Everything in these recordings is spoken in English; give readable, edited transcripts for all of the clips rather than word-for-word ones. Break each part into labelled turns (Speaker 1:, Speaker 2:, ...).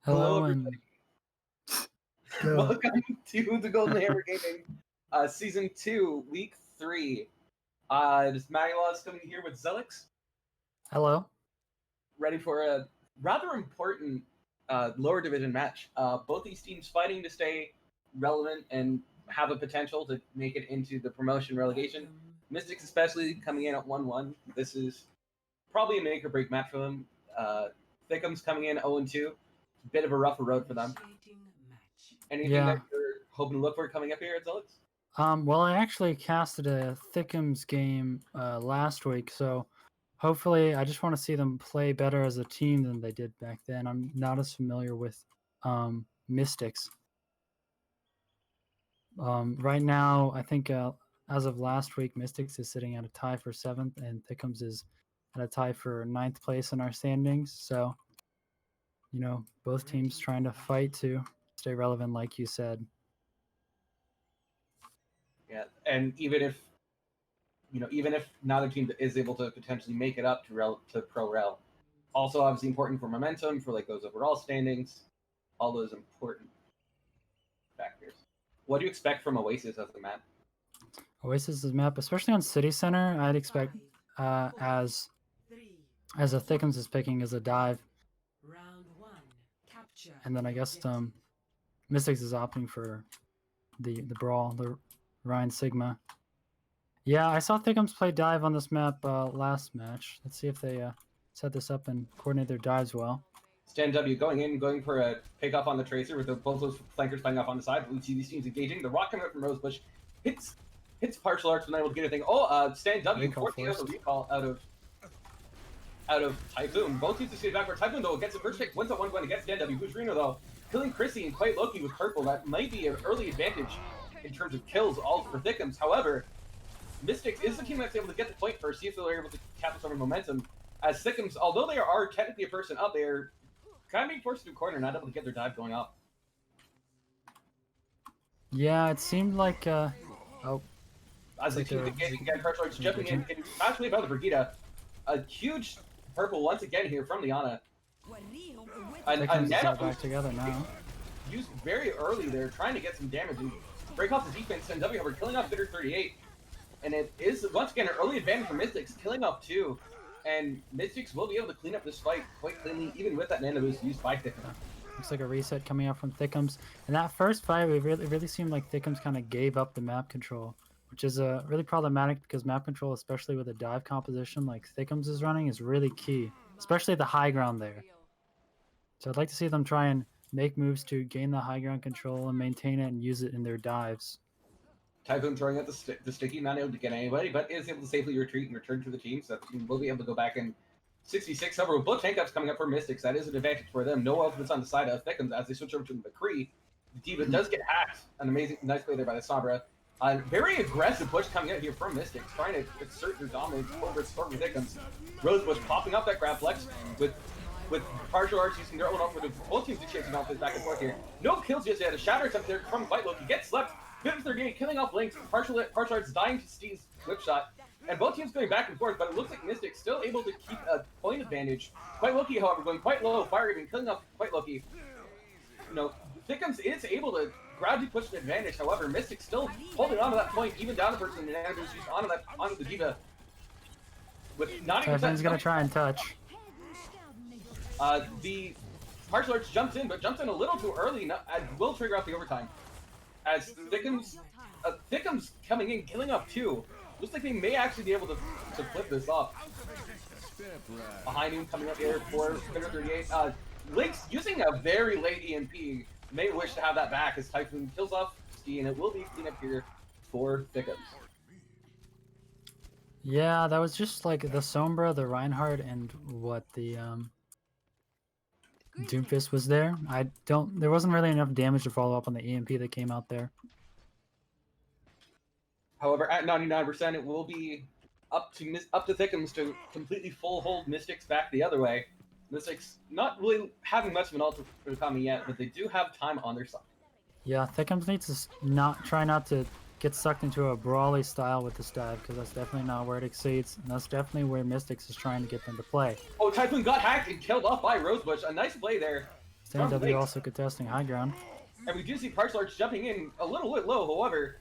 Speaker 1: Hello,
Speaker 2: Hello,
Speaker 1: and
Speaker 2: everybody. Welcome to the Golden Hammer Gaming, Season 2, Week 3. This Manuel is coming here with Zelix,
Speaker 1: hello.
Speaker 2: ready for a rather important lower division match. Both these teams fighting to stay relevant and have a potential to make it into the promotion relegation. Mystics especially coming in at 1-1. This is probably a make or break match for them. Thiccums coming in 0-2. Bit of a rougher road for them. Anything that you're hoping to look for coming up here at Zelix?
Speaker 1: Well, I actually casted a Thiccums game last week, so hopefully I just want to see them play better as a team than they did back then. I'm not as familiar with Mystics. Right now, I think as of last week, Mystics is sitting at a tie for 7th, and Thiccums is at a tie for 9th place in our standings. So, both teams trying to fight to stay relevant, like you said.
Speaker 2: Yeah, and even if neither team is able to potentially make it up to Pro Rel, also obviously important for momentum, for like those overall standings, all those important factors. What do you expect from Oasis as a map?
Speaker 1: Oasis' map, especially on City Center, I'd expect as a Thickums is picking as a dive. And then I guess Mystics is opting for the brawl, the Ryan Sigma. Yeah, I saw Thickums play dive on this map last match. Let's see if they set this up and coordinate their dives well.
Speaker 2: Stan W going for a pick up on the Tracer with both those flankers playing off on the side. We see these teams engaging. The rock coming up from Rosebush hits partial arts, but not able to get anything. Stan W forcing out the recall out of Typhoon. Both teams to see it backward. Typhoon, though, gets the first pick. 1-1 going against Stan W. Who's Reno, though, killing Chrissy and quite Loki with purple. That might be an early advantage in terms of kills, all for Thiccums. However, Mystics is the team that's able to get the point first, see if they're able to capture some momentum. As Thiccums, although they are technically a person up there, kind of being forced to a corner, not able to get their dive going up.
Speaker 1: Yeah, it seemed like
Speaker 2: as the team engaging again, Perchlard's jumping in, getting smashed away by the Brigida. A huge purple once again here from Liana.
Speaker 1: And back together now.
Speaker 2: Used very early there, trying to get some damage and break off the defense. And W however killing off Bitter 38, and it is once again an early advantage for Mystics, killing off 2. And Mystics will be able to clean up this fight quite cleanly, even with that nano boost used by Thiccums.
Speaker 1: Looks like a reset coming out from Thiccums. In that first fight, it really seemed like Thiccums kind of gave up the map control, which is really problematic because map control, especially with a dive composition like Thiccums is running, is really key, especially the high ground there. So I'd like to see them try and make moves to gain the high ground control and maintain it and use it in their dives.
Speaker 2: Typhoon throwing out the sticky, not able to get anybody, but is able to safely retreat and return to the team, so the team will be able to go back in 66. However, with both tank ups coming up for Mystics, that is an advantage for them. No ultimates on the side of Thiccums as they switch over to the McCree. The Diva does get hacked. An amazing, nice play there by the Sombra. Very aggressive push coming out here from Mystics, trying to assert their dominance over Storm Thiccums. Rosebush popping up that grab flex with partial arts using their own ult for both teams to chase him off this back and forth here. No kills just yet. A shatter attempt there from White Loki gets slept. Bitter 38 killing off Lynx. Partial arts dying to Steve's whip shot. And both teams going back and forth, but it looks like Mystics still able to keep a point advantage. Quite Loki, however, going quite low. Fire even killing off Quite Loki. Thiccums is able to gradually push an advantage. However, Mystics still holding on to that point, even down the person, and Andrews used onto the Diva. With 90%.
Speaker 1: Typhoon's gonna try and touch.
Speaker 2: The partial arts jumps in, but jumps in a little too early. And will trigger off the overtime. As Thiccums coming in, killing off 2. Looks like they may actually be able to flip this off. Behind him, coming up here for Bitter 38. Lynx using a very late EMP. May wish to have that back as Typhoon kills off Ski, and it will be clean up here for Thiccums.
Speaker 1: Yeah, that was just like the Sombra, the Reinhardt, and what the Doomfist was there. There wasn't really enough damage to follow up on the EMP that came out there.
Speaker 2: However, at 99%, it will be up to Thiccums to completely full hold Mystics back the other way. Mystics not really having much of an ult for coming yet, but they do have time on their side.
Speaker 1: Yeah, Thiccums needs to try not to get sucked into a brawly style with this dive, because that's definitely not where it exceeds, and that's definitely where Mystics is trying to get them to play.
Speaker 2: Oh, Typhoon got hacked and killed off by Rosebush. A nice play there.
Speaker 1: Stand W also contesting high ground.
Speaker 2: And we do see Partial Arts jumping in a little bit low, however,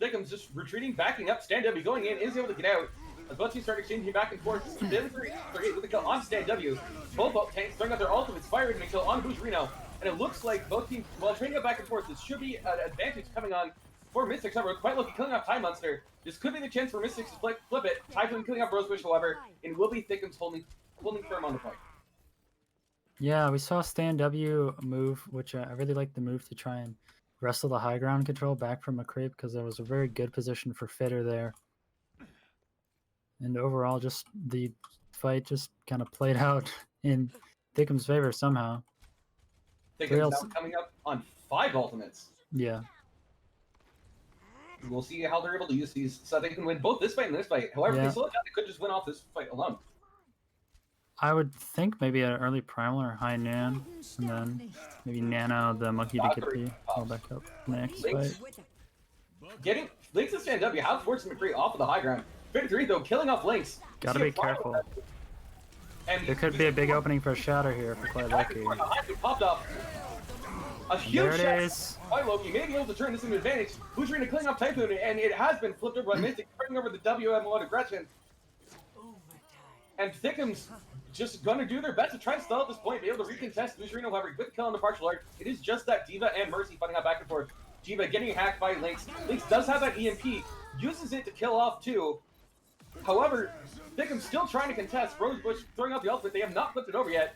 Speaker 2: Thiccums just retreating, backing up. Stand W going in, is able to get out. As both teams start exchanging back and forth, with the kill on Stand W. Both tanks throwing out their ultimates, firing and kill on Boosterino. And it looks like both teams, while trading up back and forth, this should be an advantage coming on for Mystics. However, quite lucky killing off Time Monster. This could be the chance for Mystics to flip it. Typhoon killing off Rosebush, however, and will be Thiccums holding firm on the point.
Speaker 1: Yeah, we saw Stand W move, which I really like the move to try and wrestle the high ground control back from a creep because there was a very good position for Fitter there. And overall, just the fight just kind of played out in Thiccums' favor somehow.
Speaker 2: Thiccums now coming up on 5 ultimates.
Speaker 1: Yeah.
Speaker 2: We'll see how they're able to use these so they can win both this fight and this fight. However, if they slow it down, they could just win off this fight alone.
Speaker 1: I would think maybe an early Primal or High Nan, and then maybe Nano the Monkey to get the all back up next fight.
Speaker 2: Lynx and Stand W have forced McCree off of the high ground. 53 though, killing off Lynx.
Speaker 1: Gotta be careful. And there could be a big opening for a Shatter here if we're quite lucky.
Speaker 2: Popped up. A huge
Speaker 1: there it is.
Speaker 2: Quite Loki may be able to turn this into an advantage. Boosterino killing off Typhoon, and it has been flipped over by Mystic, turning over the WM1 aggression. And Thiccums just going to do their best to try and stall at this point, be able to recontest Boosterino, however, good kill on the partial art. It is just that Diva and Mercy fighting out back and forth. Diva getting hacked by Lynx. Lynx does have that EMP, uses it to kill off too. However, Thiccums still trying to contest. Rosebush throwing out the ultimate. They have not flipped it over yet.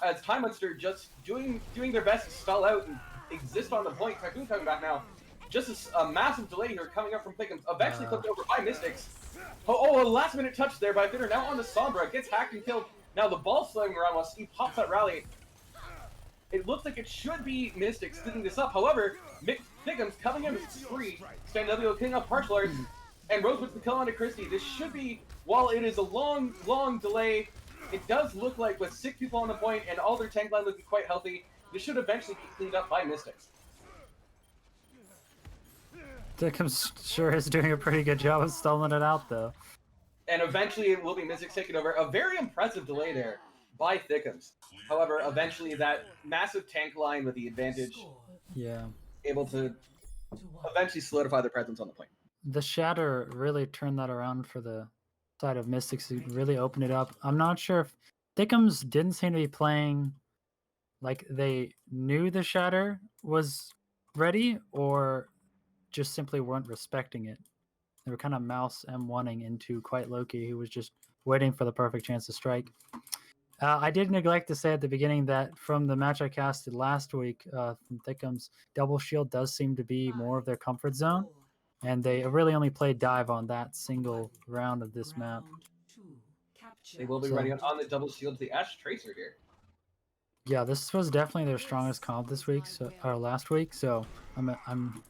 Speaker 2: As Time Monster just doing their best to stall out and exist on the point. Typhoon coming back now. Just a massive delay here coming up from Thiccums. Eventually flipped over by Mystics. Oh, a last minute touch there by Fitter. Now on the Sombra. Gets hacked and killed. Now the ball's flowing around while Steve pops that rally. It looks like it should be Mystics picking this up. However, Thiccums coming in with 3. Stand W killing up partial arts. And Rose with the kill onto Christie. This should be, while it is a long, long delay, it does look like with 6 people on the point and all their tank line looking quite healthy, this should eventually be cleaned up by Mystics.
Speaker 1: Thiccums sure is doing a pretty good job of stalling it out, though.
Speaker 2: And eventually it will be Mystics taking over. A very impressive delay there by Thiccums. However, eventually that massive tank line with the advantage, able to eventually solidify their presence on the point.
Speaker 1: The Shatter really turned that around for the side of Mystics to really open it up. I'm not sure if Thiccums didn't seem to be playing like they knew the Shatter was ready or just simply weren't respecting it. They were kind of mouse M1ing into quite Loki, who was just waiting for the perfect chance to strike. I did neglect to say at the beginning that from the match I casted last week from Thiccums, Double Shield does seem to be more of their comfort zone. And they really only played dive on that single round of this map.
Speaker 2: They will be running on the Double Shield, the Ash Tracer here.
Speaker 1: Yeah, this was definitely their strongest comp this week, or last week. So I'm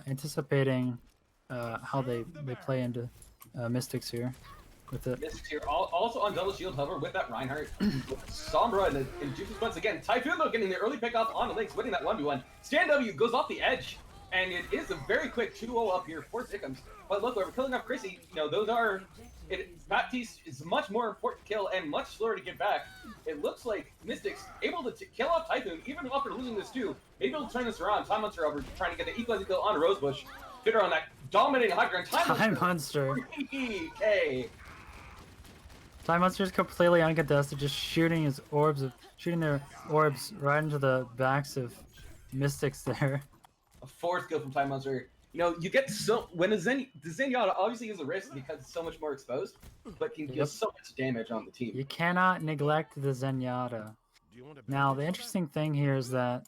Speaker 1: anticipating how they play into Mystics here with it.
Speaker 2: Mystics here, also on Double Shield, however, with that Reinhardt, with Sombra and Juices once again. Typhoon though getting the early pick off on the Lynx, winning that 1v1. Stand W goes off the edge. And it is a very quick 2-0 up here for Thiccums. But look, we're killing off Chrissy. You know, those are... Baptiste is a much more important kill and much slower to get back. It looks like Mystics able to kill off Typhoon, even after losing this too. Maybe he'll turn this around. Time Monster over trying to get the equalizing kill on Rosebush. Fitter on that dominating high ground.
Speaker 1: Time Monster.
Speaker 2: Okay.
Speaker 1: Time Monster's completely uncontested, just shooting his orbs, shooting their orbs right into the backs of Mystics there.
Speaker 2: A 4th kill from Time Monster. You know, you get so when the Zenyatta obviously is a risk because it's so much more exposed, but can do so much damage on the team.
Speaker 1: You cannot neglect the Zenyatta. Now, the interesting thing here is that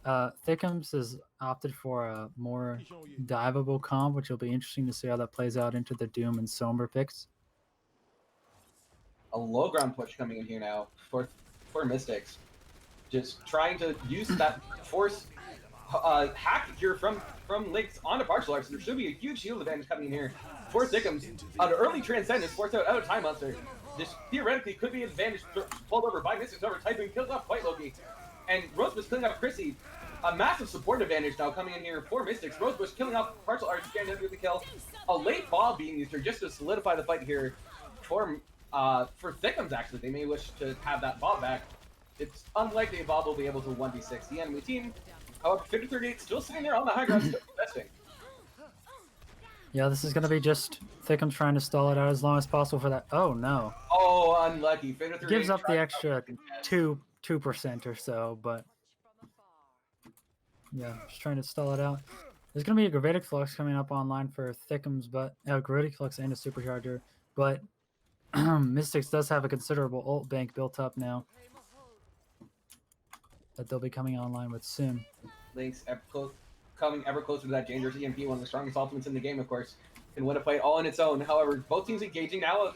Speaker 1: Thiccums has opted for a more diveable comp, which will be interesting to see how that plays out into the Doom and Sombra picks.
Speaker 2: A low ground push coming in here now for Mystics. Just trying to use that force hack here from Lynx onto partial arts. There should be a huge shield advantage coming in here for Thiccums. An early Transcendence forced out of Time Monster. This theoretically could be an advantage pulled over by Mystics. However, Typhoon kills off quite Loki. And Rosebush killing off Chrissy. A massive support advantage now coming in here for Mystics. Rosebush killing off partial arts, getting with the kill. A late Bob being used here just to solidify the fight here for Thiccums, actually. They may wish to have that Bob back. it's unlikely Bob will be able to 1v6 the enemy team. However, 5038 still sitting there on the high ground, still investing.
Speaker 1: Yeah, this is going to be just Thiccums trying to stall it out as long as possible for that. Oh, no.
Speaker 2: Oh, unlucky. 5038
Speaker 1: Gives up the
Speaker 2: tried to
Speaker 1: extra
Speaker 2: contest.
Speaker 1: 2% or so, but yeah, just trying to stall it out. There's going to be a Gravitic Flux coming up online for Thiccums, but Gravitic Flux and a Supercharger, but Mystics does have a considerable ult bank built up now that they'll be coming online with soon.
Speaker 2: Link's coming ever closer to that dangerous EMP, one of the strongest ultimates in the game, of course. Can win a fight all on its own. However, both teams engaging now.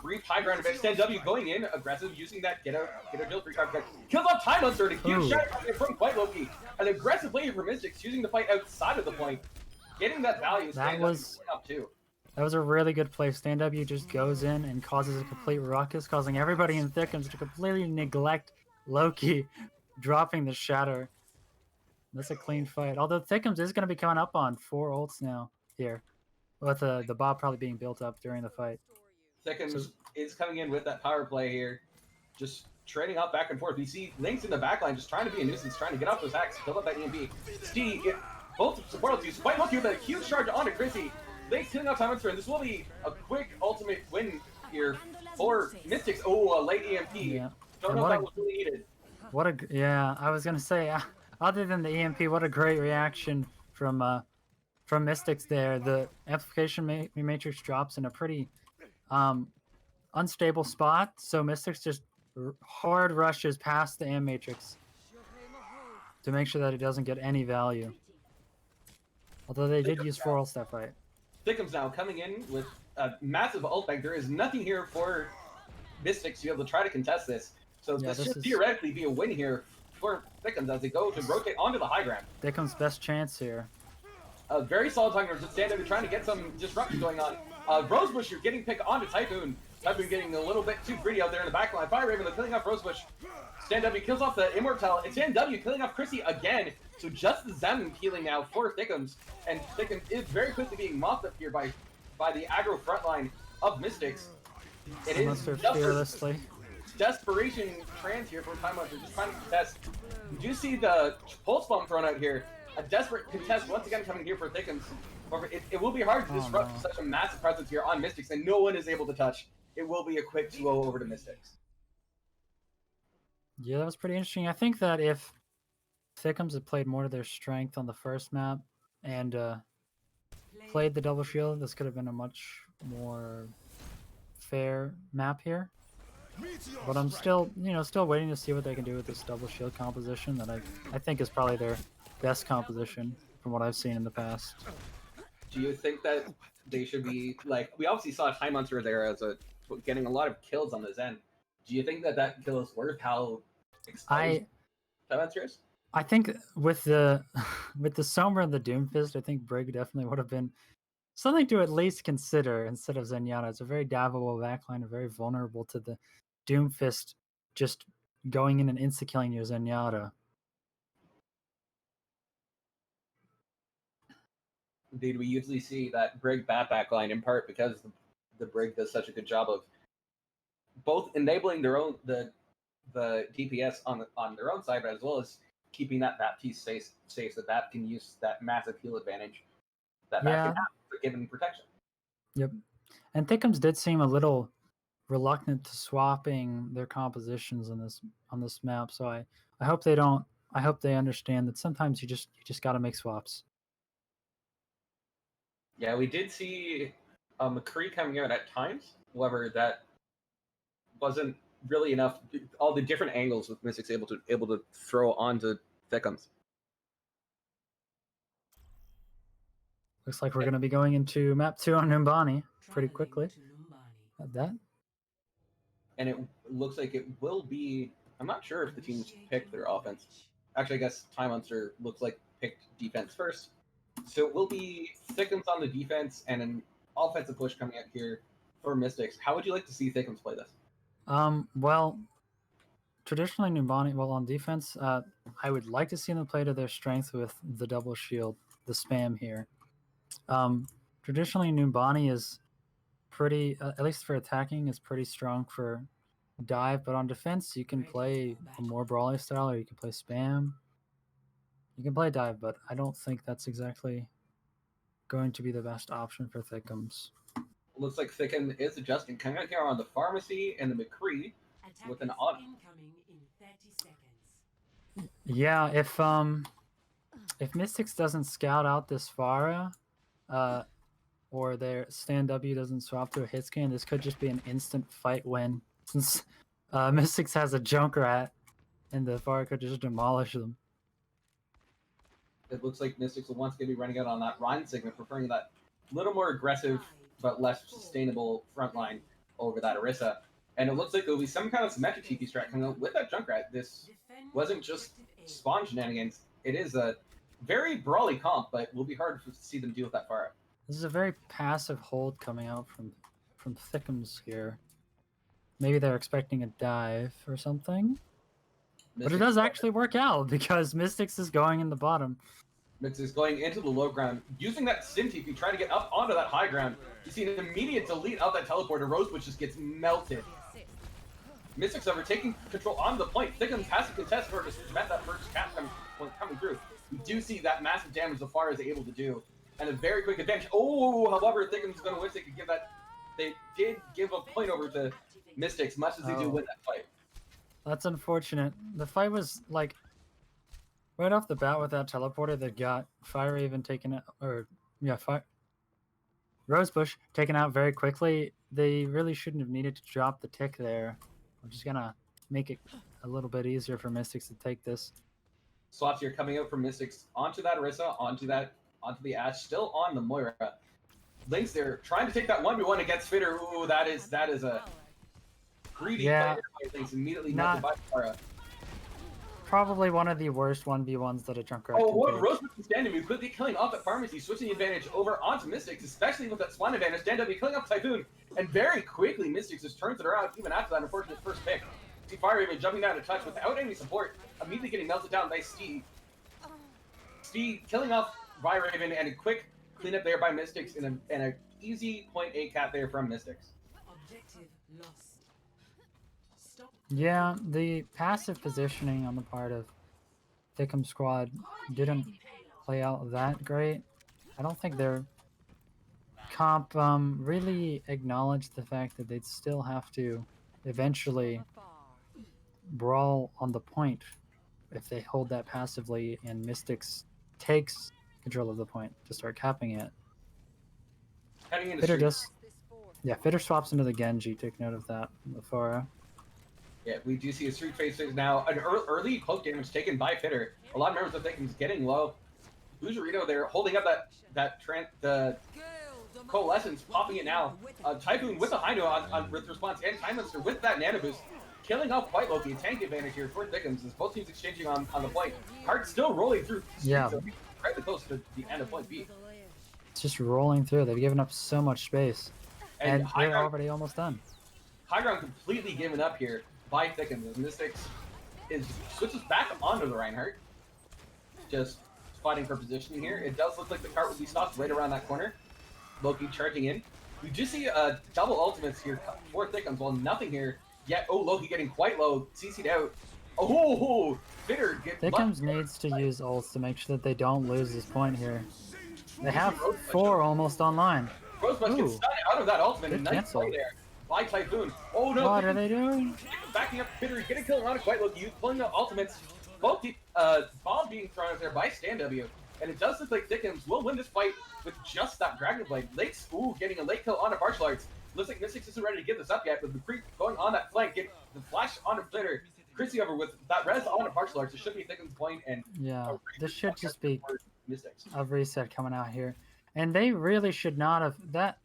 Speaker 2: Brief high ground event. Stand W going in, aggressive, using that get a deal free card. Kills off Time Monster, and a huge shot from quite Loki. An aggressive play for Mystics, using the fight outside of the point. Getting that value.
Speaker 1: That was
Speaker 2: up too.
Speaker 1: That was a really good play. Stand W just goes in and causes a complete ruckus, causing everybody in Thiccums to completely neglect Loki dropping the Shatter. That's a clean fight. Although Thiccums is going to be coming up on 4 ults now here, with the Bob probably being built up during the fight.
Speaker 2: Thiccums is coming in with that power play here, just trading out back and forth. You see Link's in the backline just trying to be a nuisance, trying to get off those hacks, kill up that EMP. Steve, both support ults, quite lucky with a huge charge onto Chrissy. Link's killing out Time Monster, and this will be a quick ultimate win here for Mystics. Oh, a late EMP.
Speaker 1: Yeah.
Speaker 2: Don't know if that was really needed.
Speaker 1: Yeah, I was gonna say, other than the EMP, what a great reaction from Mystics there. The amplification matrix drops in a pretty unstable spot, so Mystics just hard rushes past the AM matrix to make sure that it doesn't get any value. Although they did use 4 ults that fight.
Speaker 2: Thiccums now coming in with a massive ult bank. There is nothing here for Mystics to be able to try to contest this. So yeah, this should theoretically be a win here for Thiccums as they go to rotate onto the high ground.
Speaker 1: Thiccums' best chance here.
Speaker 2: A very solid time to stand up and trying to get some disruption going on. Rosebush, you're getting picked onto Typhoon. Typhoon getting a little bit too greedy out there in the back line. Fire Raven killing off Rosebush. Stand W kills off the Immortal. And Stand W killing off Chrissy again. So just the Zen healing now for Thiccums. And Thiccums is very quickly being mopped up here by the aggro frontline of Mystics. It is
Speaker 1: fearlessly.
Speaker 2: Desperation trans here for Time Monster, just trying to contest. You do see the pulse bomb thrown out here. A desperate contest once again coming here for Thiccums. However, it will be hard to disrupt such a massive presence here on Mystics, and no one is able to touch. It will be a quick 2-0 over to Mystics.
Speaker 1: Yeah, that was pretty interesting. I think that if Thiccums had played more to their strength on the first map and played the double shield, this could have been a much more fair map here. But I'm still waiting to see what they can do with this double shield composition that I think is probably their best composition from what I've seen in the past.
Speaker 2: Do you think that they should be, like, we obviously saw Time Monster there as getting a lot of kills on the Zen. Do you think that kill is worth how exposed Time Monster is?
Speaker 1: I think with the Sombra and the Doomfist, I think Brig definitely would have been something to at least consider instead of Zenyatta. It's a very dabbable backline and very vulnerable to the Doomfist just going in and insta-killing your Zenyatta.
Speaker 2: Indeed, we usually see that Brig bat backline in part because the Brig does such a good job of both enabling their own the DPS on their own side, but as well as keeping that piece safe so that can use that massive heal advantage that can have for giving protection.
Speaker 1: Yep. And Thiccums did seem a little reluctant to swapping their compositions on this map, so I hope they understand that sometimes you just got to make swaps.
Speaker 2: Yeah, we did see McCree coming out at times. However, that wasn't really enough. All the different angles with Mystics able to throw onto Thiccums.
Speaker 1: Looks like we're going to be going into map 2 on Numbani pretty quickly. At that.
Speaker 2: And it looks like it will be. I'm not sure if the teams picked their offense. Actually, I guess Time Monster looks like picked defense first. So it will be Thiccums on the defense and an offensive push coming out here for Mystics. How would you like to see Thiccums play this?
Speaker 1: Well, traditionally Numbani, on defense, I would like to see them play to their strength with the double shield, the spam here. Traditionally Numbani is pretty, at least for attacking, is pretty strong for dive, but on defense you can play a more brawly style, or you can play spam. You can play dive, but I don't think that's exactly going to be the best option for Thiccums.
Speaker 2: Looks like Thickum is adjusting. Coming out here on the Pharmacy and the McCree with an odd.
Speaker 3: Incoming in 30 seconds.
Speaker 1: Yeah, if Mystics doesn't scout out this Pharah, or their stand W doesn't swap to a hit scan, this could just be an instant fight win. Since Mystics has a Junkrat, and the Pharah could just demolish them.
Speaker 2: It looks like Mystics will once again be running out on that Rhine segment, preferring that little more aggressive but less sustainable front line over that Orisa. And it looks like there'll be some kind of symmetric TP strat coming out with that Junkrat. This wasn't just spawn shenanigans. It is a very brawly comp, but will be hard to see them deal with that Pharah.
Speaker 1: This is a very passive hold coming out from Thiccums here. Maybe they're expecting a dive or something. But it does actually work out because Mystics is going in the bottom.
Speaker 2: Mystics is going into the low ground, using that Sim TP, trying to get up onto that high ground. You see an immediate delete of that teleporter. Rosebush just gets melted. Mystics over taking control on the point. Thiccums has to contest for to prevent that first cap coming through. We do see that massive damage so far as able to do. And a very quick advantage. Oh, however, Thiccums is going to wish they could give that. They did give a point over to Mystics, much as they do win that fight.
Speaker 1: That's unfortunate. The fight was like right off the bat with that teleporter that got Fire Raven taken out, or yeah, Rosebush taken out very quickly. They really shouldn't have needed to drop the tick there. I'm just gonna make it a little bit easier for Mystics to take this.
Speaker 2: Swaps here coming out from Mystics onto that Orisa, onto the Ashe, still on the Moira. Lynx there trying to take that 1v1 against Fitter. Ooh, that is a greedy player. Lynx immediately melted by Pharah.
Speaker 1: Probably one of the worst 1v1s that a Junkrat
Speaker 2: Oh,
Speaker 1: can
Speaker 2: what
Speaker 1: take.
Speaker 2: Rosebush is standing, we quickly killing off at Pharmacy, switching the advantage over onto Mystics, especially with that spawn advantage. Stand W killing off Typhoon, and very quickly Mystics just turns it around even after that unfortunate first pick. See Fire Raven jumping down to touch without any support, immediately getting melted down by Steve. Steve killing off Fire Raven, and a quick cleanup there by Mystics, and an easy 0.8 cap there from Mystics.
Speaker 3: Objective lost. Stop.
Speaker 1: Yeah, the passive positioning on the part of Thiccum squad didn't play out that great. I don't think their comp really acknowledged the fact that they'd still have to eventually brawl on the point if they hold that passively and Mystics takes control of the point to start capping it.
Speaker 2: Heading into
Speaker 1: Fitter
Speaker 2: Street.
Speaker 1: just, yeah, Fitter swaps into the Genji. Take note of that, the Pharah.
Speaker 2: Yeah, we do see a Street Faces now. An early cloak damage taken by Fitter. A lot of members of Thiccums getting low. Bujarito there holding up the Coalescence, popping it now. Typhoon with a high note on with response, and Time Monster with that nano boost. Killing off quite Loki. Tank advantage here for Thiccums as both teams exchanging on the point. Heart still rolling through.
Speaker 1: Yeah.
Speaker 2: So incredibly close to the end of point B.
Speaker 1: It's just rolling through. They've given up so much space. And they're already almost done.
Speaker 2: High ground completely given up here by Thiccums as Mystics switches back onto the Reinhardt. Just fighting for positioning here. It does look like the cart will be stopped right around that corner. Loki charging in. We do see double ultimates here for Thiccums. Well, nothing here yet. Oh, Loki getting quite low. CC'd out. Oh, Fitter gets
Speaker 1: Thiccums needs to use ults to make sure that they don't lose this point here. They have 4 almost online.
Speaker 2: Rosebush gets stunned out of that ultimate.
Speaker 1: Good
Speaker 2: Nice
Speaker 1: cancel.
Speaker 2: play there by Typhoon. Oh no!
Speaker 1: What are they doing?
Speaker 2: Backing up Fitter, getting killed on quite Loki, pulling the ultimates. Both the bomb being thrown out there by Stand W. And it does look like Thiccums will win this fight with just that Dragon Blade. Lake's getting a late kill on a martial arts. Looks like Mystics isn't ready to give this up yet, with the creep going on that flank, get the flash on a Fitter. Chrissy over with that res on a martial arts. It should be Thiccums' point, and
Speaker 1: Yeah, this should just be
Speaker 2: Mystics.
Speaker 1: a reset coming out here. And they really should not have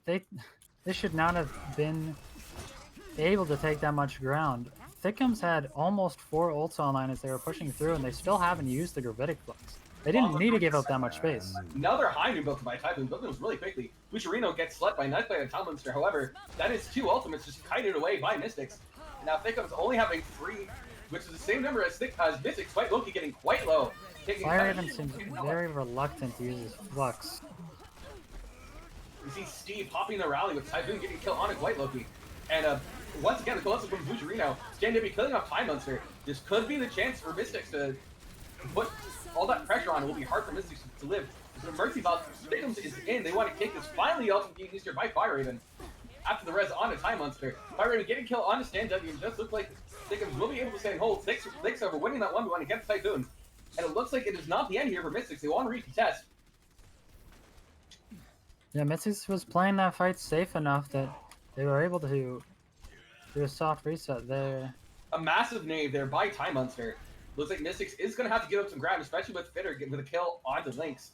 Speaker 1: they should not have been able to take that much ground. Thiccums had almost 4 ults online as they were pushing through, and they still haven't used the Gravitic Flux. They didn't need to give up that much space.
Speaker 2: Another high new built by Typhoon. Built those really quickly. Bujarino gets slut by Nightblade and Time Monster. However, that is 2 ultimates just kited away by Mystics. And now Thiccums only having 3, which is the same number as Mystics. White Loki getting quite low.
Speaker 1: Fire Raven seems very reluctant to use his Flux.
Speaker 2: You see Steve hopping the rally with Typhoon getting killed on a White Loki. And once again, the collapse from Bujarino. Stand to be killing off Time Monster. This could be the chance for Mystics to put all that pressure on. It will be hard for Mystics to live. The Mercy Bot, Thiccums is in. They want to kick this. Finally, also being used here by Fire Raven. After the res on a Time Monster. Fire Raven getting kill on a Stand W. It does look like Thiccums will be able to stay in hold. Thicks over winning that 1v1 against Typhoon. And it looks like it is not the end here for Mystics. They want to recontest.
Speaker 1: Yeah, Mystics was playing that fight safe enough that they were able to do a soft reset there.
Speaker 2: A massive nade there by Time Monster. Looks like Mystics is going to have to give up some ground, especially with Fitter with a kill onto Lynx.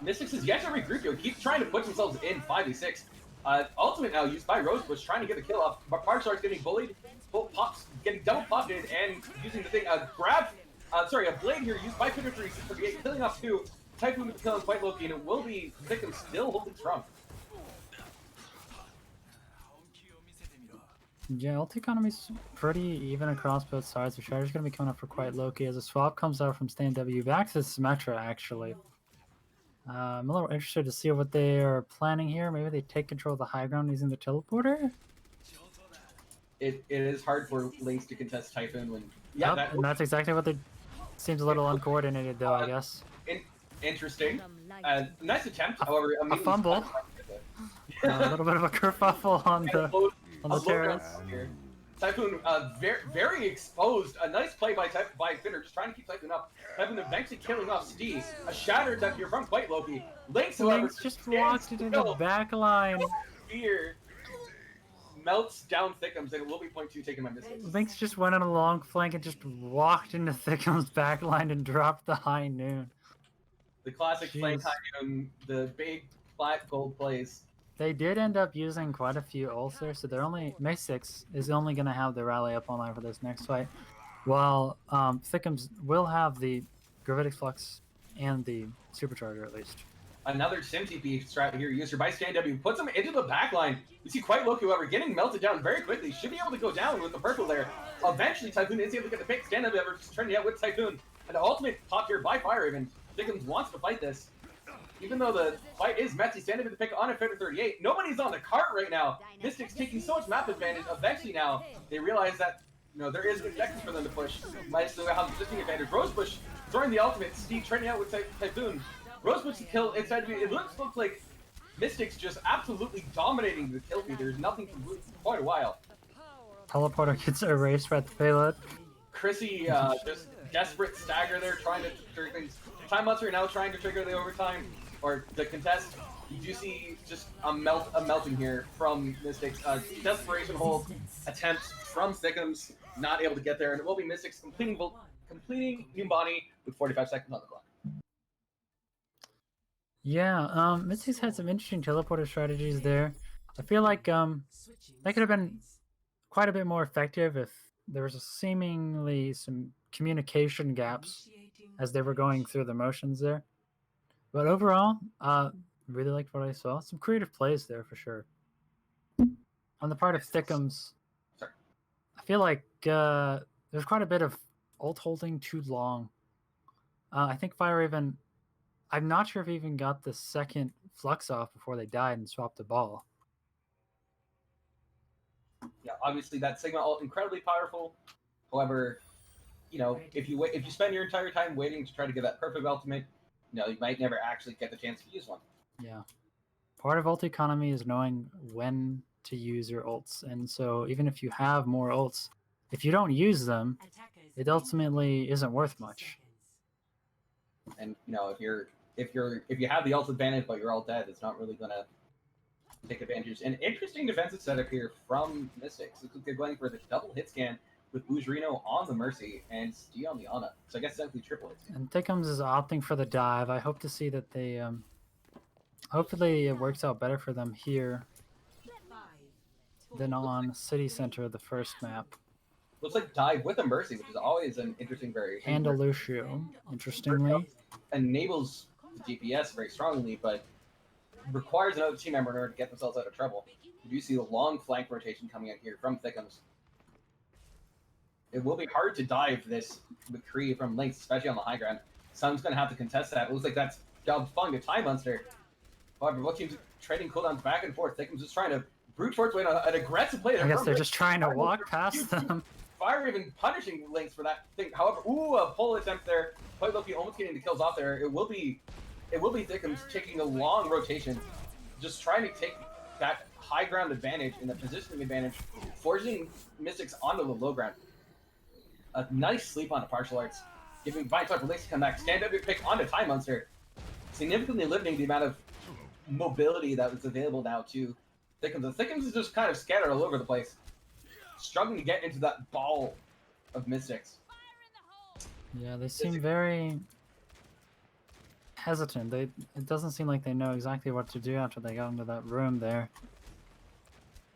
Speaker 2: Mystics is yet to regroup here. Keep trying to put themselves in 5v6. Ultimate now used by Rosebush, trying to get the kill off. But Parkstar's getting bullied. Pops getting double popped in and using the thing. A blade here used by Fitter 368, killing off 2. Typhoon with the kill is quite low-key, and it will be Thiccums still holding strong.
Speaker 1: Yeah, ult economy's pretty even across both sides. The Shredder's going to be coming up for quite low-key as a swap comes out from Stan W back to Symmetra, actually. I'm a little interested to see what they are planning here. Maybe they take control of the high ground using the teleporter?
Speaker 2: It is hard for Lynx to contest Typhoon when...
Speaker 1: Yeah, yep, and that's exactly what they... Seems a little uncoordinated, though, I guess.
Speaker 2: Interesting. Nice attempt, however...
Speaker 1: A fumble. A little bit of a kerfuffle on the terrace.
Speaker 2: Typhoon, very exposed. A nice play by Fitter, just trying to keep Typhoon up. Typhoon eventually killing off Steve. A shattered that you're from quite low-key. Lynx, however,
Speaker 1: just walked into the back line.
Speaker 2: Fear melts down Thiccums, and it will be point 2 taken by Mystics.
Speaker 1: Lynx just went on a long flank and just walked into Thiccums' back line and dropped the high noon.
Speaker 2: The classic flank high noon, the big flat gold plays.
Speaker 1: They did end up using quite a few ults there, so they're only... Mystics is only going to have the rally up online for this next fight, while Thiccums will have the Gravitic Flux and the Supercharger at least.
Speaker 2: Another Sim TP strat here, user by Stan W, puts him into the back line. You see quite low, however, getting melted down very quickly. Should be able to go down with the purple there. Eventually, Typhoon is able to get the pick. Stan W ever turning out with Typhoon. And the ultimate pop here by Fire Raven. Thiccums wants to fight this. Even though the fight is messy, standing with the pick on a Fitter 38. Nobody's on the cart right now. Mystics taking so much map advantage. Eventually now, they realize that there is objectives for them to push. Might still have the existing advantage. Rosebush throwing the ultimate. Steve trending out with Typhoon. Rosebush to kill inside. It looks like Mystics just absolutely dominating the kill feed. There's nothing for quite a while.
Speaker 1: Teleporter gets erased by the payload.
Speaker 2: Chrissy just desperate stagger there, trying to trigger things. Time Monster now trying to trigger the overtime or the contest. You do see just a melting here from Mystics. Desperation hold attempts from Thiccums, not able to get there, and it will be Mystics completing Numbani with 45 seconds on the clock.
Speaker 1: Yeah, Mystics had some interesting teleporter strategies there. I feel like they could have been quite a bit more effective if there was seemingly some communication gaps as they were going through the motions there. But overall, really liked what I saw. Some creative plays there for sure. On the part of Thiccums, I feel like there's quite a bit of ult holding too long. I think Fire Raven, I'm not sure if he even got the second flux off before they died and swapped the ball.
Speaker 2: Yeah, obviously that Sigma ult incredibly powerful. However, if you spend your entire time waiting to try to get that perfect ultimate, you might never actually get the chance to use one.
Speaker 1: Yeah. Part of ult economy is knowing when to use your ults. And so even if you have more ults, if you don't use them, it ultimately isn't worth much.
Speaker 2: And if you have the ult advantage but you're all dead, it's not really gonna take advantage. An interesting defensive setup here from Mystics. Looks like they're going for the double hit scan with Bujarino on the Mercy and Steve on the Ana. So I guess simply triple hit scan.
Speaker 1: And Thiccums is opting for the dive. I hope to see that they hopefully it works out better for them here than on City Center, the first map.
Speaker 2: Looks like dive with a Mercy, which is always an interesting variation.
Speaker 1: And a Lucio, interestingly.
Speaker 2: Enables the DPS very strongly, but requires another team member in order to get themselves out of trouble. You do see the long flank rotation coming out here from Thiccums. It will be hard to dive this McCree from Lynx, especially on the high ground. Sun's going to have to contest that. It looks like that's job fun to Time Monster. However, both teams trading cooldowns back and forth. Thiccums just trying to brute force went an aggressive play there.
Speaker 1: I guess
Speaker 2: from
Speaker 1: they're
Speaker 2: Rick.
Speaker 1: just trying to
Speaker 2: Fire
Speaker 1: walk
Speaker 2: Rick,
Speaker 1: past them.
Speaker 2: Fire even punishing Lynx for that thing. However, ooh, a pull attempt there. Quite lucky, almost getting the kills off there. It will be Thiccums taking a long rotation, just trying to take that high ground advantage and the positioning advantage, forcing Mystics onto the low ground. A nice sleep on the partial arts, giving Vine time for Lynx to come back. Stand up your pick onto Time Monster, significantly limiting the amount of mobility that was available now to Thiccums. And Thiccums is just kind of scattered all over the place, struggling to get into that ball of Mystics.
Speaker 1: Yeah, they seem very hesitant. It doesn't seem like they know exactly what to do after they got into that room there.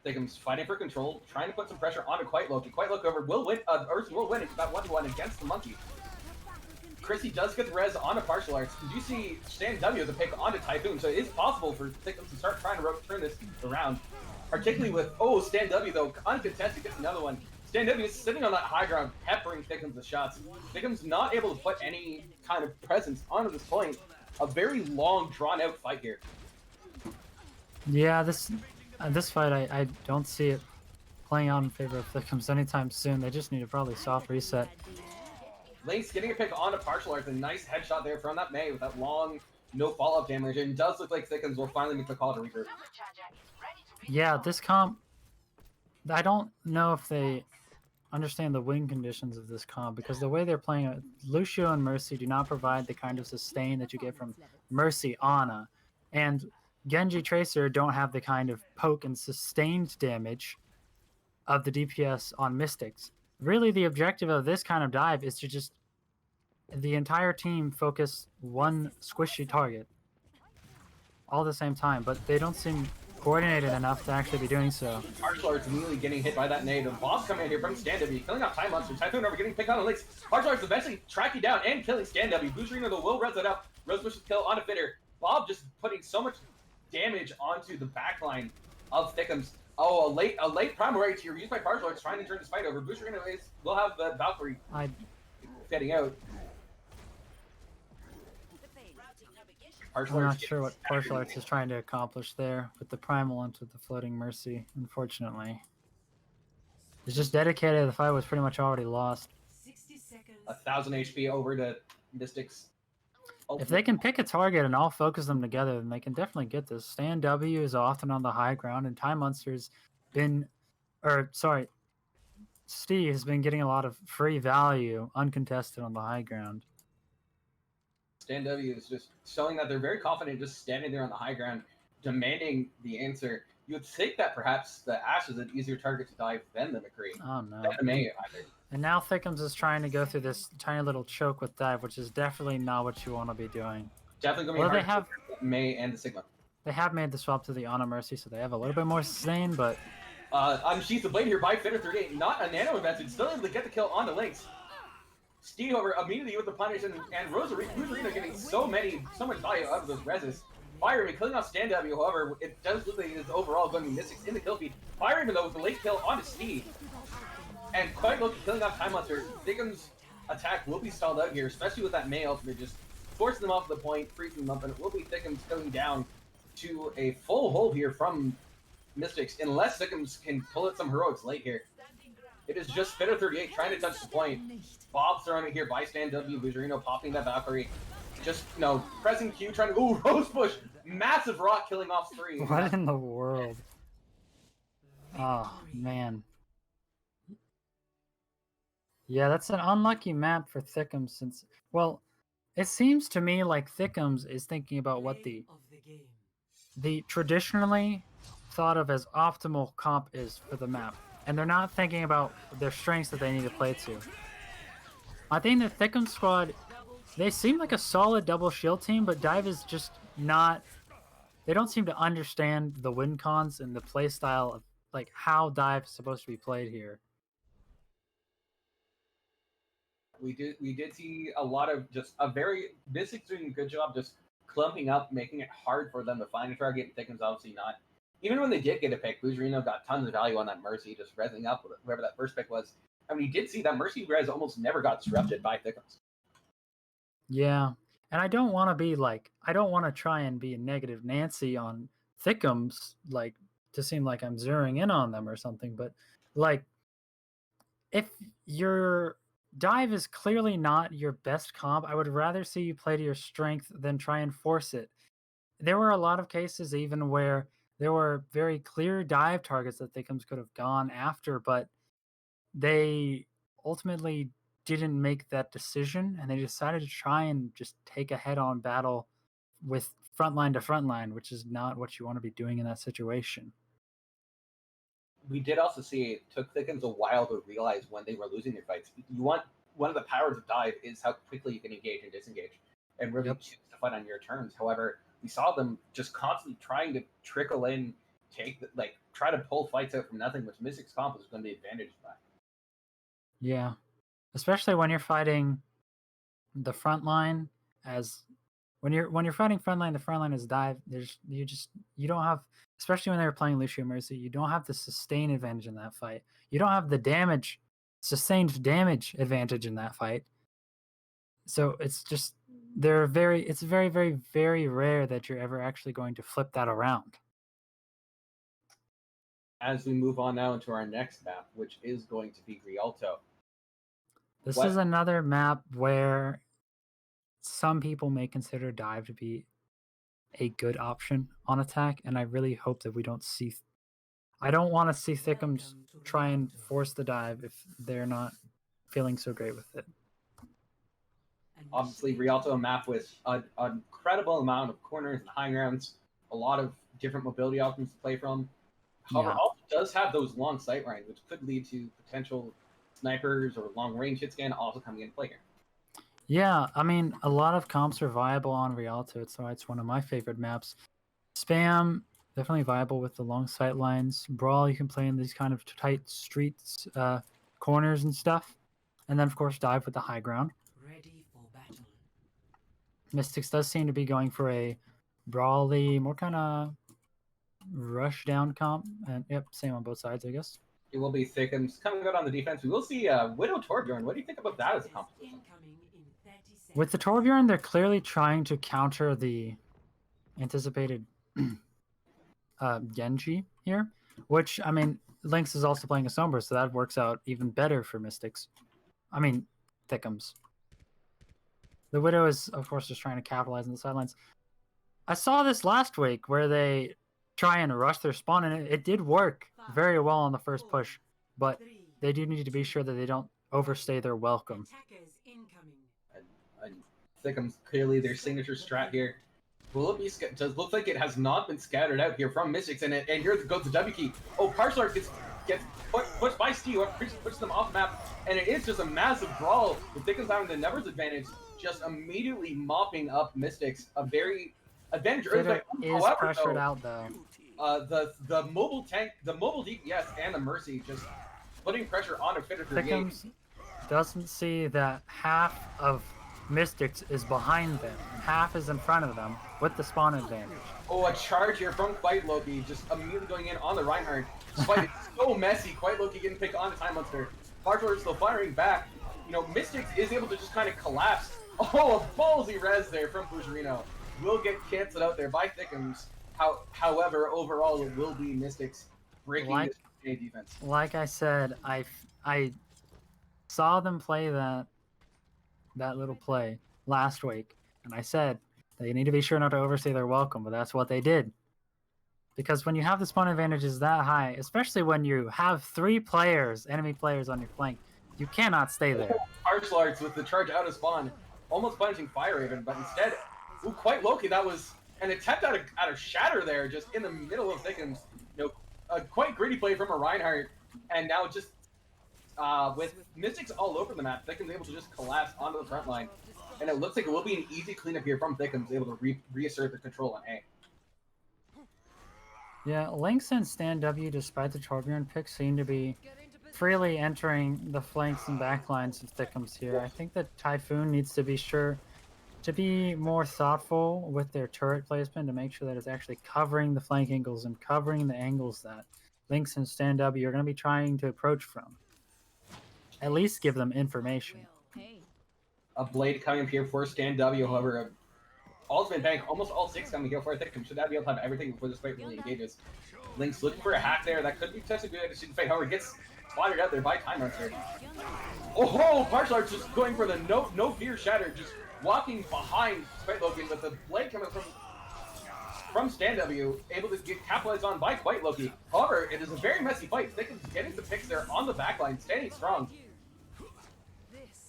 Speaker 2: Thiccums fighting for control, trying to put some pressure onto Quite Loki. Quite Loki over will win. Ursa will win. It's about 1-1 against the monkey. Chrissy does get the res onto partial arts. Did you see Stan W the pick onto Typhoon? So it is possible for Thiccums to start trying to turn this around. Particularly with, Stan W though, uncontested gets another one. Stan W is sitting on that high ground, peppering Thiccums with shots. Thiccums not able to put any kind of presence onto this point. A very long, drawn-out fight here.
Speaker 1: Yeah, this fight, I don't see it playing out in favor of Thiccums anytime soon. They just need to probably soft reset.
Speaker 2: Lynx getting a pick onto partial arts. A nice headshot there from that May with that long, no follow-up damage. And it does look like Thiccums will finally make the call to regroup.
Speaker 1: Yeah, this comp, I don't know if they understand the win conditions of this comp, because the way they're playing it, Lucio and Mercy do not provide the kind of sustain that you get from Mercy, Ana, and Genji Tracer don't have the kind of poke and sustained damage of the DPS on Mystics. Really, the objective of this kind of dive is to just the entire team focus one squishy target all at the same time, but they don't seem coordinated enough to actually be doing so.
Speaker 2: Partial Arts immediately getting hit by that nade. The boss coming in here from Stan W, killing off Time Monster. Typhoon over getting picked on the Lynx. Partial Arts eventually tracking down and killing Stan W. Boosterino though will res it up. Rosebush's kill on a Fitter. Bob just putting so much damage onto the backline of Thiccums. A late primary tier used by Partial Arts trying to turn this fight over. Boosterino will have the Valkyrie fading out.
Speaker 1: I'm not sure what Partial Arts is trying to accomplish there with the Primal into the Floating Mercy, unfortunately. It's just dedicated, the fight was pretty much already lost.
Speaker 3: 60 seconds.
Speaker 2: 1,000 HP over to Mystics.
Speaker 1: If they can pick a target and all focus them together, then they can definitely get this. Stan W is often on the high ground, and Time Monster's Steve has been getting a lot of free value uncontested on the high ground.
Speaker 2: Stan W is just showing that they're very confident just standing there on the high ground, demanding the answer. You would think that perhaps the Ashe is an easier target to dive than the McCree.
Speaker 1: Oh no.
Speaker 2: Than the May, either.
Speaker 1: And now Thiccums is trying to go through this tiny little choke with dive, which is definitely not what you want to be doing.
Speaker 2: Definitely going to be hard for the May and the Sigma.
Speaker 1: They have made the swap to the Ana Mercy, so they have a little bit more sustain, but...
Speaker 2: Unsheath the blade here by Fitter 38. Not a nano invented, still able to get the kill on the Lynx. Steve over immediately with the punish, and Rosarino getting so much value out of those reses. Fire Raven killing off Stan W, however, it does look like it is overall going to be Mystics in the kill feed. Fire Raven though with the late kill onto Steve. And quite lucky killing off Time Monster. Thiccums' attack will be stalled out here, especially with that May ultimate just forcing them off the point, freezing them up, and it will be Thiccums going down to a full hold here from Mystics, unless Thiccums can pull out some heroics late here. It is just Fitter 38 trying to touch the point. Bob throwing it here by Stan W. Buzerino popping that Valkyrie. Just, pressing Q, trying to... Ooh, Rosebush! Massive rock killing off 3.
Speaker 1: What in the world? Oh, man. Yeah, that's an unlucky map for Thiccums since... Well, it seems to me like Thiccums is thinking about what the traditionally thought of as optimal comp is for the map. And they're not thinking about their strengths that they need to play to. I think the Thiccums squad, they seem like a solid double shield team, but Dive is just not... They don't seem to understand the win cons and the play style of like how Dive is supposed to be played here.
Speaker 2: We did see a lot of just a very... Mystics doing a good job just clumping up, making it hard for them to find a target, and Thiccums obviously not. Even when they did get a pick, Buzerino got tons of value on that Mercy, just rezzing up whoever that first pick was. And we did see that Mercy res almost never got disrupted by Thiccums.
Speaker 1: Yeah, and I don't want to be like, I don't want to try and be a negative Nancy on Thiccums, like, to seem like I'm zeroing in on them or something, but like if your dive is clearly not your best comp, I would rather see you play to your strength than try and force it. There were a lot of cases even where there were very clear dive targets that Thickums could have gone after, but they ultimately didn't make that decision and they decided to try and just take a head-on battle with frontline to frontline, which is not what you want to be doing in that situation.
Speaker 2: We did also see it took Thickums a while to realize when they were losing their fights. You want one of the powers of dive is how quickly you can engage and disengage, and really choose to fight on your terms. However, we saw them just constantly trying to trickle in, try to pull fights out from nothing, which Mystic's comp was going to be advantaged by.
Speaker 1: Yeah, especially when you're fighting the front line as when you're fighting frontline to frontline as dive. You don't have, especially when they were playing Lucio Mercy, you don't have the sustain advantage in that fight. You don't have the sustained damage advantage in that fight. So it's just it's very, very, very rare that you're ever actually going to flip that around.
Speaker 2: As we move on now into our next map, which is going to be Rialto.
Speaker 1: This is another map where some people may consider dive to be a good option on attack, and I really hope that we don't see. I don't want to see Thiccums try and force the dive if they're not feeling so great with it.
Speaker 2: Obviously, Rialto, a map with an incredible amount of corners and high grounds, a lot of different mobility options to play from. However, also does have those long sight lines, which could lead to potential snipers or long range hit scan also coming into play here.
Speaker 1: Yeah, I mean, a lot of comps are viable on Rialto. It's one of my favorite maps. Spam, definitely viable with the long sight lines. Brawl, you can play in these kind of tight streets, corners and stuff. And then, of course, dive with the high ground.
Speaker 3: Ready for battle.
Speaker 1: Mystics does seem to be going for a brawly, more kind of rush down comp. And yep, same on both sides, I guess.
Speaker 2: It will be Thickums coming out on the defense. We will see Widow Torbjorn. What do you think about that as a composition?
Speaker 1: With the Torbjorn, they're clearly trying to counter the anticipated Genji here, which, I mean, Lynx is also playing a Sombra, so that works out even better for Mystics. I mean, Thickums. The Widow is, of course, just trying to capitalize on the sidelines. I saw this last week where they try and rush their spawn, and it did work very well on the first push, but they do need to be sure that they don't overstay their welcome.
Speaker 2: And Thickums, clearly their signature strat here. Will it be? Does look like it has not been scattered out here from Mystics, and here goes the W key. Oh, Partial Arts gets pushed by Steve, pushes them off map, and it is just a massive brawl with Thickums having the numbers advantage, just immediately mopping up Mystics. A very advantage.
Speaker 1: Fitter is pressured out though.
Speaker 2: The mobile tank, the mobile DPS, and the Mercy just putting pressure on a Fitter.
Speaker 1: Thickums doesn't see that half of Mystics is behind them, and half is in front of them with the spawn advantage.
Speaker 2: Oh, a charge here from Quite Loki, just immediately going in on the Reinhardt. This fight is so messy. Quite Loki getting picked on the Time Monster. Partial Arts still firing back. You know, Mystics is able to just kind of collapse. Oh, a ballsy res there from Bujarino. Will get canceled out there by Thickums. However, overall, it will be Mystics breaking this defense.
Speaker 1: Like I said, I saw them play that little play last week, and I said they need to be sure not to overstay their welcome, but that's what they did. Because when you have the spawn advantages that high, especially when you have 3 enemy players on your flank, you cannot stay there.
Speaker 2: Partial Arts with the charge out of spawn, almost punishing Fire Raven, but instead, Quite Loki, that was an attempt at a shatter there, just in the middle of Thickums. You know, a quite gritty play from a Reinhardt, and now just with Mystics all over the map, Thickums able to just collapse onto the front line. And it looks like it will be an easy cleanup here from Thickums, able to reassert the control on A.
Speaker 1: Yeah, Lynx and Stan W, despite the Torbjorn pick, seem to be freely entering the flanks and backlines of Thickums here. I think that Typhoon needs to be sure to be more thoughtful with their turret placement to make sure that it's actually covering the flank angles and covering the angles that Lynx and Stan W are going to be trying to approach from. At least give them information.
Speaker 2: A blade coming up here for Stan W, however, Ultimate Bank, almost all 6 coming here for Thiccums. Should that be able to have everything before this fight really engages? Link's looking for a hack there. That could be potentially good to fight. However, gets spotted out there by Time Hunter. Oh, Partial Arts just going for the no fear shatter, just walking behind Spite Loki with the blade coming from Stan W, able to get capitalized on by Quite Loki. However, it is a very messy fight. Thiccums getting the picks there on the backline, standing strong.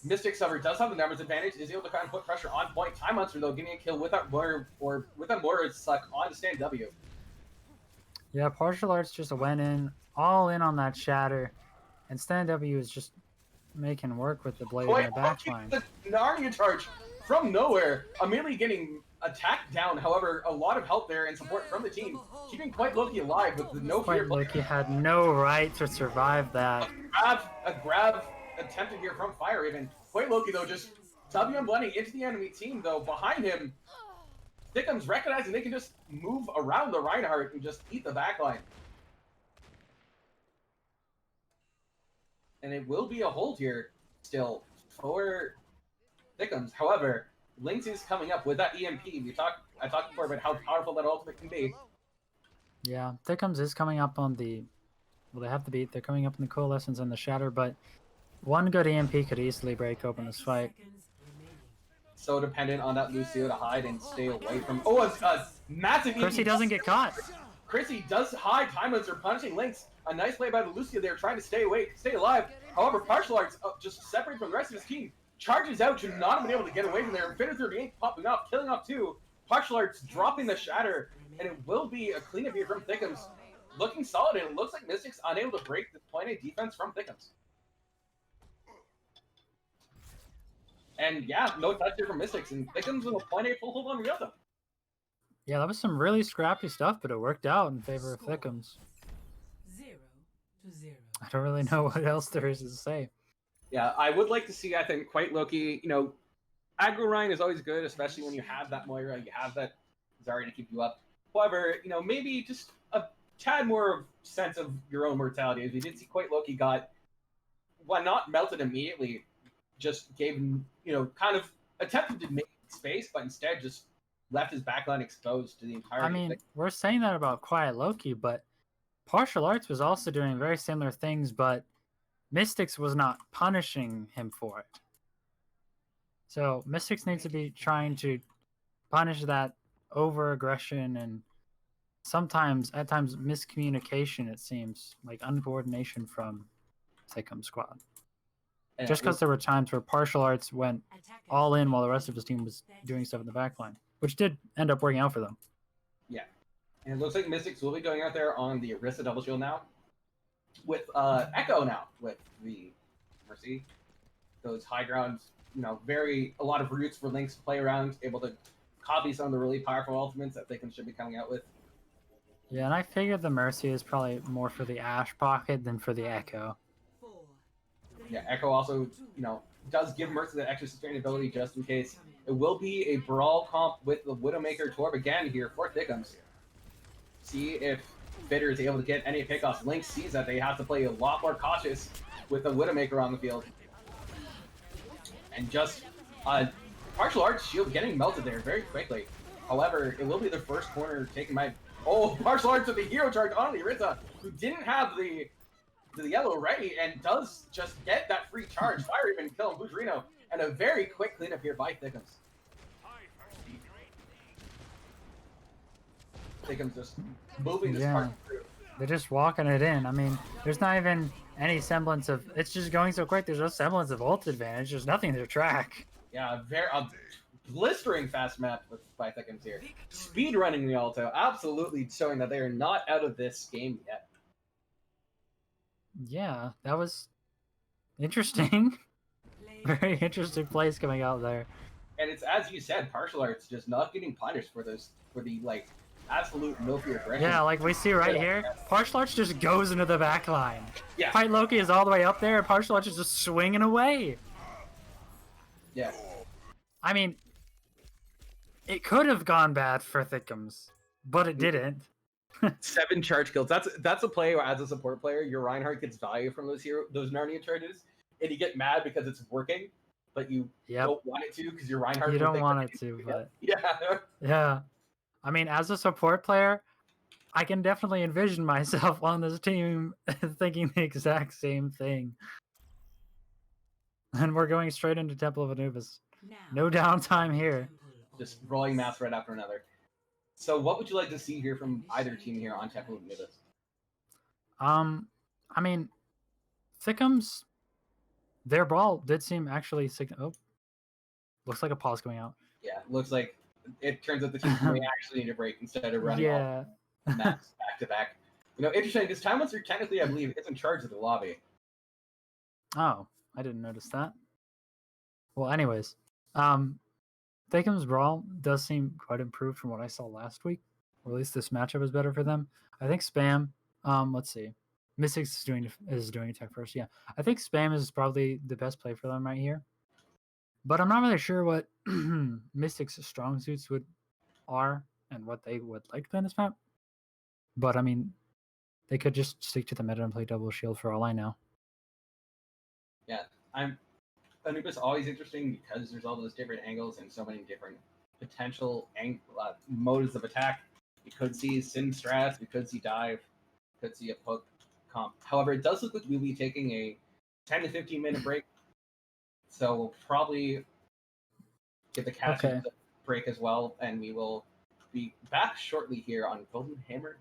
Speaker 2: Mystic However does have the numbers advantage, is able to kind of put pressure on point. Time Hunter though getting a kill without Moira or without Moira's suck on Stan W.
Speaker 1: Yeah, Partial Arts just went in all in on that shatter, and Stan W is just making work with the blade in the backline.
Speaker 2: The Narnia charge from nowhere, immediately getting attacked down. However, a lot of help there and support from the team, keeping Quite Loki alive with the no fear.
Speaker 1: Quite Loki had no right to survive that.
Speaker 2: A grab attempted here from Fire Raven. Quite Loki though just WM blending into the enemy team though. Behind him, Thiccums recognizing they can just move around the Reinhardt and just eat the backline. And it will be a hold here still for Thiccums. However, Lynx is coming up with that EMP. I talked before about how powerful that ultimate can be.
Speaker 1: Yeah, Thiccums is coming up on the... Well, they have to beat. They're coming up in the Coalescence and the Shatter, but one good EMP could easily break open this fight.
Speaker 2: So dependent on that Lucio to hide and stay away from... Oh, a massive EMP.
Speaker 1: Chrissy doesn't get caught.
Speaker 2: Chrissy does hide. Time Hunter punishing Lynx. A nice play by the Lucio there, trying to stay alive. However, Partial Arts just separated from the rest of his team. Charges out to not have been able to get away from there. Infinity 38 popping off, killing off 2. Partial Arts dropping the Shatter, and it will be a cleanup here from Thiccums. Looking solid, and it looks like Mystic's unable to break the point A defense from Thiccums. And yeah, no touch here from Mystics, and Thiccums with a point A full hold on Ryota.
Speaker 1: Yeah, that was some really scrappy stuff, but it worked out in favor of Thiccums.
Speaker 3: 0-0.
Speaker 1: I don't really know what else there is to say.
Speaker 2: Yeah, I would like to see, I think, Quite Loki, you know, aggro Ryan is always good, especially when you have that Moira, you have that Zarya to keep you up. However, you know, maybe just a tad more of sense of your own mortality, as we did see Quite Loki got, well, not melted immediately, just gave him, you know, kind of attempted to make space, but instead just left his backline exposed to the entire...
Speaker 1: I mean, we're saying that about Quiet Loki, but Partial Arts was also doing very similar things, but Mystics was not punishing him for it. So Mystics needs to be trying to punish that over-aggression and sometimes, at times, miscommunication, it seems, like uncoordination from Thiccums squad. Just because there were times where Partial Arts went all in while the rest of his team was doing stuff in the backline, which did end up working out for them.
Speaker 2: Yeah. And it looks like Mystics will be going out there on the Orisa double shield now. With Echo now, with the Mercy. Those high grounds, you know, a lot of roots for Lynx to play around, able to copy some of the really powerful ultimates that Thiccums should be coming out with.
Speaker 1: Yeah, and I figured the Mercy is probably more for the Ash pocket than for the Echo.
Speaker 2: Yeah, Echo also, you know, does give Mercy that extra sustainability just in case. It will be a brawl comp with the Widowmaker Torb again here for Thiccums. See if Bitter is able to get any pickoffs. Lynx sees that they have to play a lot more cautious with the Widowmaker on the field. And just Partial Arts shield getting melted there very quickly. However, it will be the first corner taken by... Oh, Partial Arts with the hero charge on the Orisa, who didn't have the yellow ready and does just get that free charge. Fire even kill Bujerino, and a very quick cleanup here by Thiccums. Thiccums just moving this part through.
Speaker 1: They're just walking it in. I mean, there's not even any semblance of... It's just going so quick, there's no semblance of ult advantage. There's nothing to track.
Speaker 2: Yeah, a blistering fast map by Thiccums here. Speed running the Alto, absolutely showing that they are not out of this game yet.
Speaker 1: Yeah, that was interesting. Very interesting plays coming out there.
Speaker 2: And it's, as you said, Partial Arts just not getting punished for the like absolute no fear aggression.
Speaker 1: Yeah, like we see right here, Partial Arts just goes into the back line.
Speaker 2: Yeah.
Speaker 1: Fight Loki is all the way up there, and Partial Arts is just swinging away.
Speaker 2: Yeah.
Speaker 1: I mean, it could have gone bad for Thiccums, but it didn't.
Speaker 2: 7 charge kills. That's a play where, as a support player, your Reinhardt gets value from those Narnia charges, and you get mad because it's working. but you
Speaker 1: Yep.
Speaker 2: don't want it to because your Reinhardt.
Speaker 1: You
Speaker 2: would
Speaker 1: don't
Speaker 2: think
Speaker 1: want
Speaker 2: that
Speaker 1: it to,
Speaker 2: it's-
Speaker 1: but
Speaker 2: yeah.
Speaker 1: yeah. I mean, as a support player, I can definitely envision myself on this team thinking the exact same thing. And we're going straight into Temple of Anubis.
Speaker 3: Now,
Speaker 1: No downtime here.
Speaker 3: Temple of
Speaker 2: Just rolling
Speaker 3: Anubis.
Speaker 2: maps right after another. So, what would you like to see here from either team here on Temple of Anubis?
Speaker 1: I mean, Thiccums, their brawl did seem actually oh, looks like a pause going out.
Speaker 2: Yeah, looks like it turns out the team may actually need a break instead of running all
Speaker 1: Yeah.
Speaker 2: maps back to back. You know, interesting because Time Monster technically, I believe, is in charge of the lobby.
Speaker 1: Oh, I didn't notice that. Well, anyways, Thiccums brawl does seem quite improved from what I saw last week, or at least this matchup is better for them. I think Spam. Let's see. Mystics is doing attack first. Yeah, I think Spam is probably the best play for them right here. But I'm not really sure what Mystics' strong suits are and what they would like to play in this map. But I mean, they could just stick to the meta and play double shield for all I know.
Speaker 2: Yeah, Anubis always interesting because there's all those different angles and so many different potential modes of attack. You could see Sin Strat, you could see Dive, you could see a poke comp. However, it does look like we'll be taking a 10 to 15 minute break. So we'll probably give the casters a break as well, and we will be back shortly here on Golden Hammer.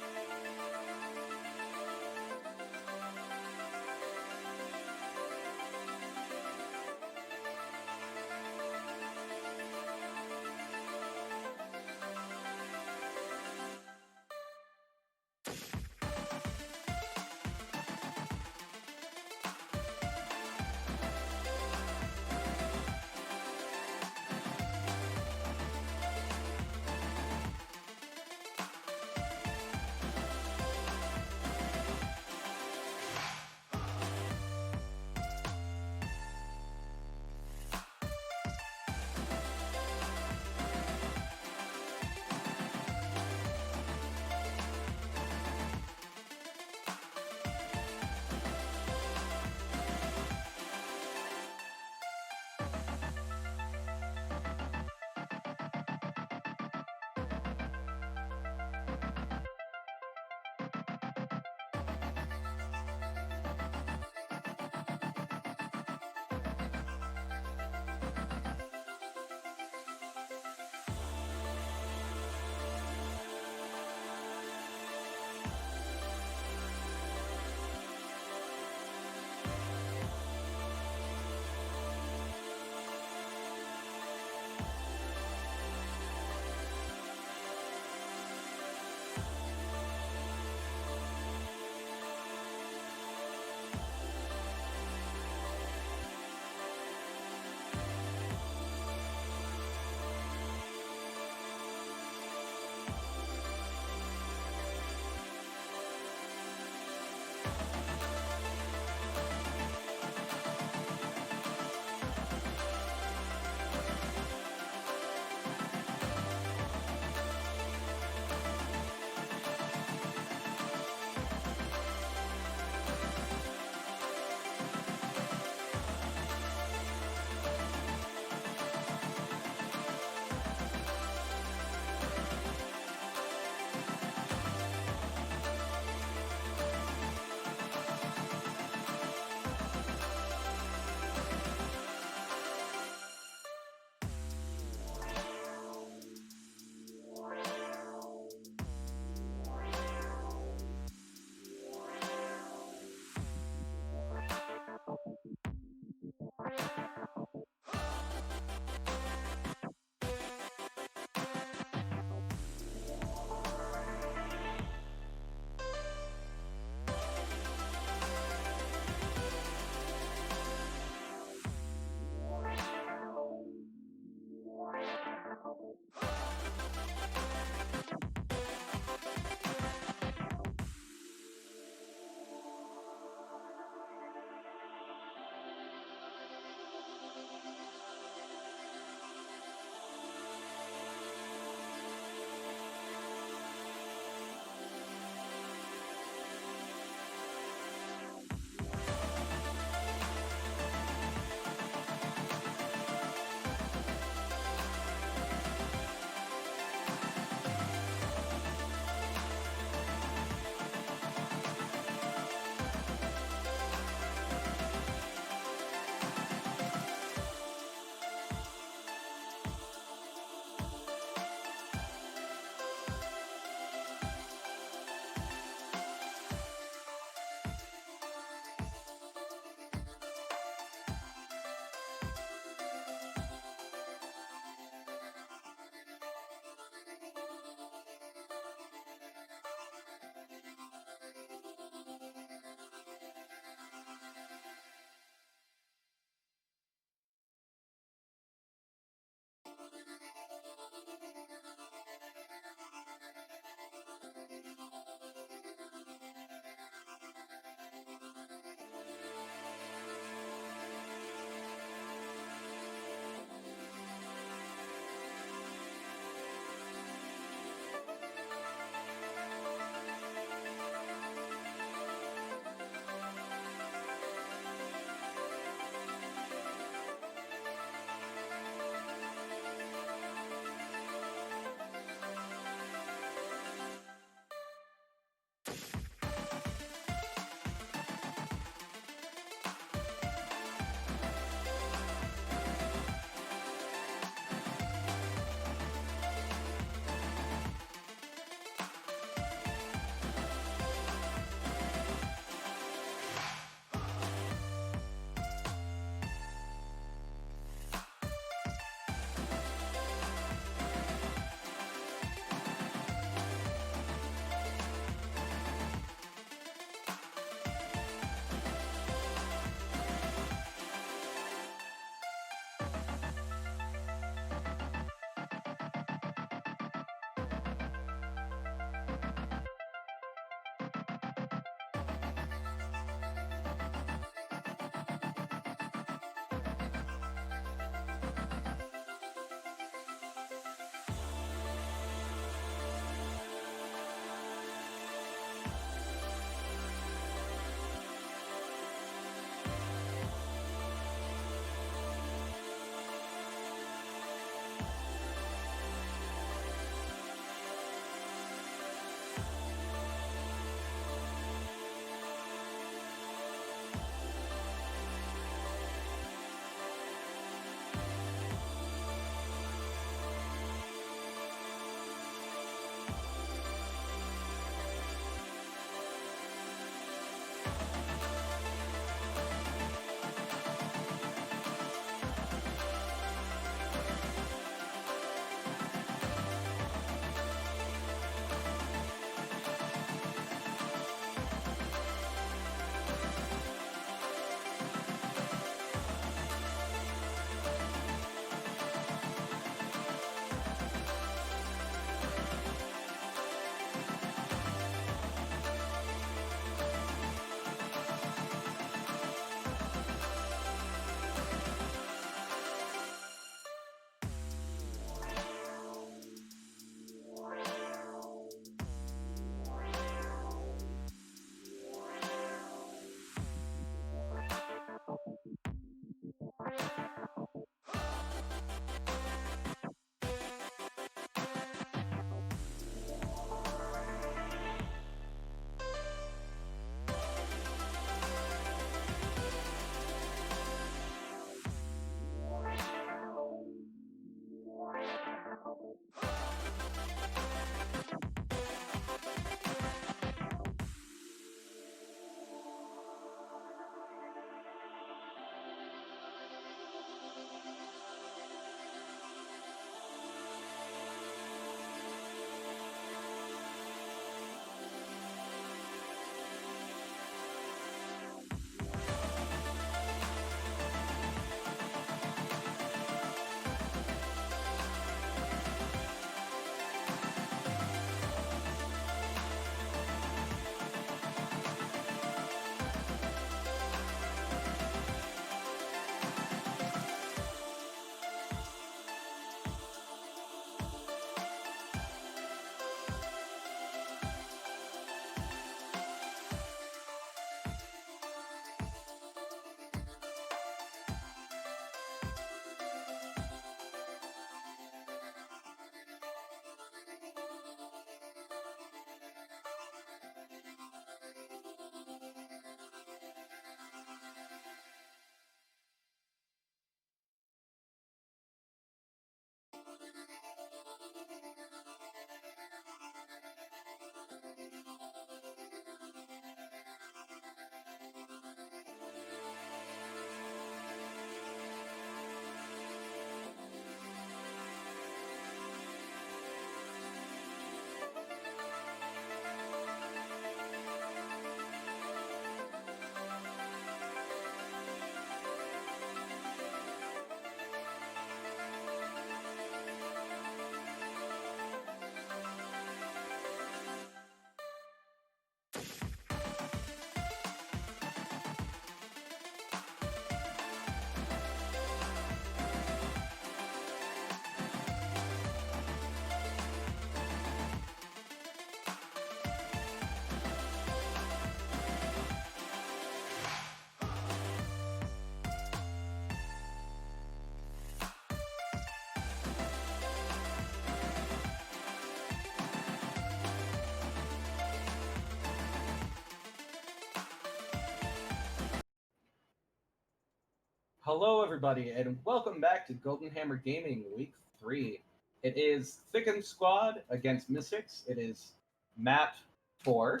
Speaker 2: Hello, everybody, and welcome back to Golden Hammer Gaming Week 3. It is Thiccums Squad against Mystics. It is map 4.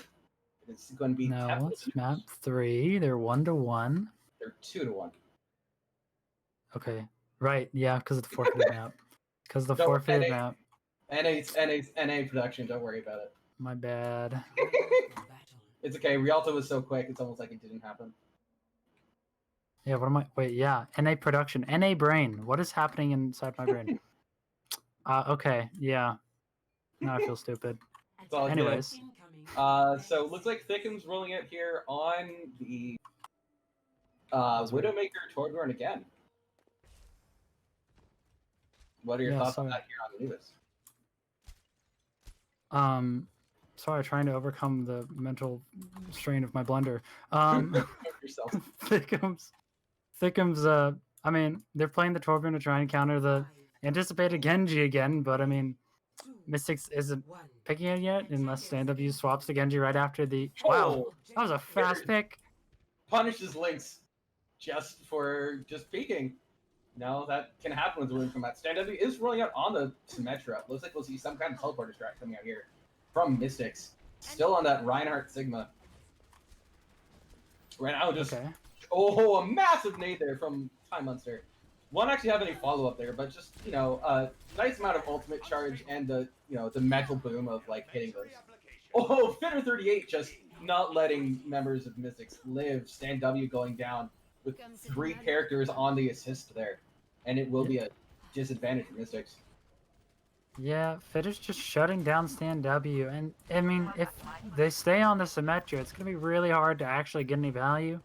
Speaker 2: It's going to be
Speaker 1: No,
Speaker 2: Temple.
Speaker 1: it's map 3. They're 1-1.
Speaker 2: They're 2-1.
Speaker 1: Okay, right. Yeah, because of the forfeited map. Because the
Speaker 2: Don't-
Speaker 1: forfeited
Speaker 2: NA
Speaker 1: map.
Speaker 2: NA production, don't worry about it.
Speaker 1: My bad.
Speaker 3: Battle.
Speaker 2: It's okay, Rialto was so quick, it's almost like it didn't happen.
Speaker 1: Yeah, what am I? Wait, yeah. NA production. NA brain. What is happening inside my brain? Okay, yeah. Now I feel stupid.
Speaker 2: all good.
Speaker 1: Anyways.
Speaker 3: Incoming.
Speaker 2: So it looks like Thiccums rolling out here on the
Speaker 1: That's weird.
Speaker 2: Widowmaker Torbjorn again. What are your
Speaker 1: Yeah,
Speaker 2: thoughts on
Speaker 1: sorry.
Speaker 2: that here on the news?
Speaker 1: Sorry, trying to overcome the mental strain of my blunder.
Speaker 2: Yourself.
Speaker 1: Thiccums, I mean, they're playing the Torbjorn to try and counter the anticipated Genji again, but I mean, Mystics isn't picking it yet unless StandW swaps to Genji right after the... Wow,
Speaker 2: Oh,
Speaker 1: that was a fast pick.
Speaker 2: punishes Lynx just for just peeking. No, that can happen with the win from that. Stand W is rolling out on the Symmetra. Looks like we'll see some kind of teleporter strat coming out here from Mystics. Still on that Reinhardt Sigma. Right now, just
Speaker 1: Okay.
Speaker 2: oh, a massive nade there from Time Monster. Won't actually have any follow up there, but just a nice amount of ultimate charge and the the mental boom of like hitting those. Oh, Fitter 38 just not letting members of Mystics live. Stand W going down with 3 characters on the assist there, and it will be a disadvantage for Mystics.
Speaker 1: Yeah, Fitter's just shutting down Stand W, and I mean, if they stay on the Symmetra, it's going to be really hard to actually get any value,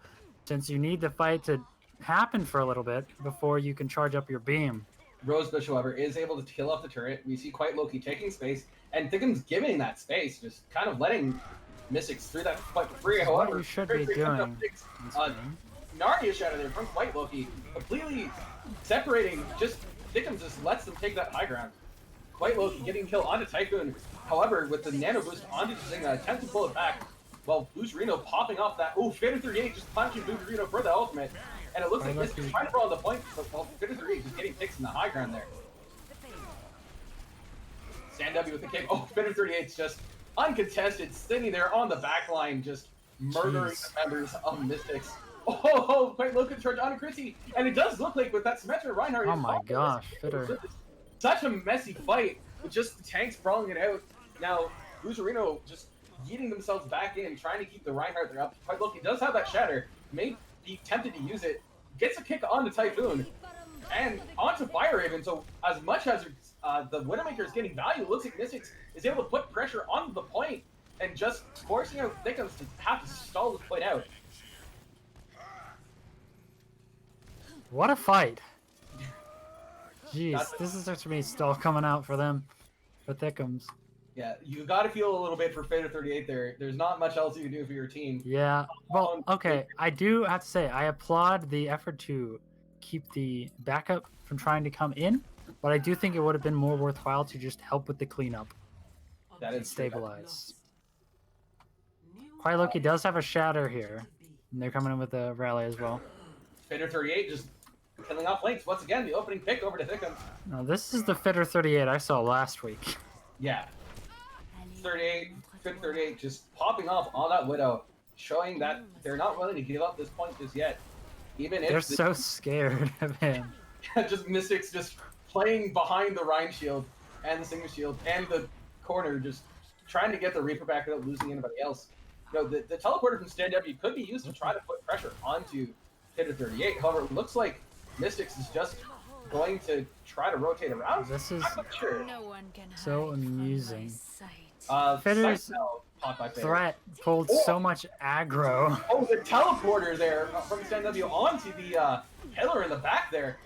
Speaker 1: since you need the fight to happen for a little bit before you can charge up your beam.
Speaker 2: Rosebush, however, is able to kill off the turret. We see quite Loki taking space, and Thiccums giving that space, just kind of letting Mystics through that fight for free.
Speaker 1: This is what
Speaker 2: However,
Speaker 1: you should be doing in this game.
Speaker 2: Narnia shadow there from quite Loki, completely separating. Just Thiccums just lets them take that high ground. Quite Loki getting killed onto Typhoon. However, with the nano boost onto Zynga, attempt to pull it back. Well, Boosterino popping off that. Oh, Fitter 38 just punching Boosterino for the ultimate. And it looks like this is trying to brawl the point, but well, Fitter 38 just getting picks in the high ground there. Stand W with the kick. Oh, Fitter 38's just uncontested, sitting there on the back line, just murdering
Speaker 1: Jeez.
Speaker 2: the members of Mystics. Oh, quite low charge on Chrissy. And it does look like with that Symmetra, Reinhardt
Speaker 1: Oh
Speaker 2: is
Speaker 1: my
Speaker 2: off the
Speaker 1: gosh,
Speaker 2: list.
Speaker 1: Fitter.
Speaker 2: Such a messy fight with just the tanks brawling it out. Now, Buzarino just yeeting themselves back in, trying to keep the Reinhardt there up. Quite Loki does have that shatter, may be tempted to use it, gets a kick onto Typhoon, and onto Fire Raven. So as much as the Widowmaker is getting value, it looks like Mystics is able to put pressure on the point and just forcing out Thiccums to have to stall this point out.
Speaker 1: What a fight. Jeez, this is to me still coming out for them, for Thiccums.
Speaker 2: Yeah, you got to feel a little bit for Fader 38 there. There's not much else you can do for your team.
Speaker 1: Yeah, well, okay, I do have to say, I applaud the effort to keep the backup from trying to come in, but I do think it would have been more worthwhile to just help with the cleanup
Speaker 2: That
Speaker 1: and
Speaker 2: is
Speaker 1: stabilize. Quite Loki does have a shatter here, and they're coming in with a rally as well.
Speaker 2: Fader 38 just killing off Lynx. Once again, the opening pick over to Thiccums.
Speaker 1: Now, this is the Fitter 38 I saw last week.
Speaker 2: Yeah. 38, Fit 38 just popping off on that Widow, showing that they're not willing to give up this point just yet. Even if
Speaker 1: They're so scared of him.
Speaker 2: just Mystics just playing behind the Rhine shield and the Singer shield and the corner, just trying to get the Reaper back without losing anybody else. You know, the teleporter from Stand W could be used to try to put pressure onto Fitter 38. However, it looks like Mystics is just going to try to rotate around.
Speaker 1: This is
Speaker 2: I'm not sure.
Speaker 4: No one can
Speaker 1: so
Speaker 4: hide from my
Speaker 1: amusing.
Speaker 4: sight.
Speaker 1: Fitter's
Speaker 2: Signal caught by Fitter.
Speaker 1: threat pulled so much aggro.
Speaker 2: Oh, the teleporter there from Stand W onto the pillar in the back there.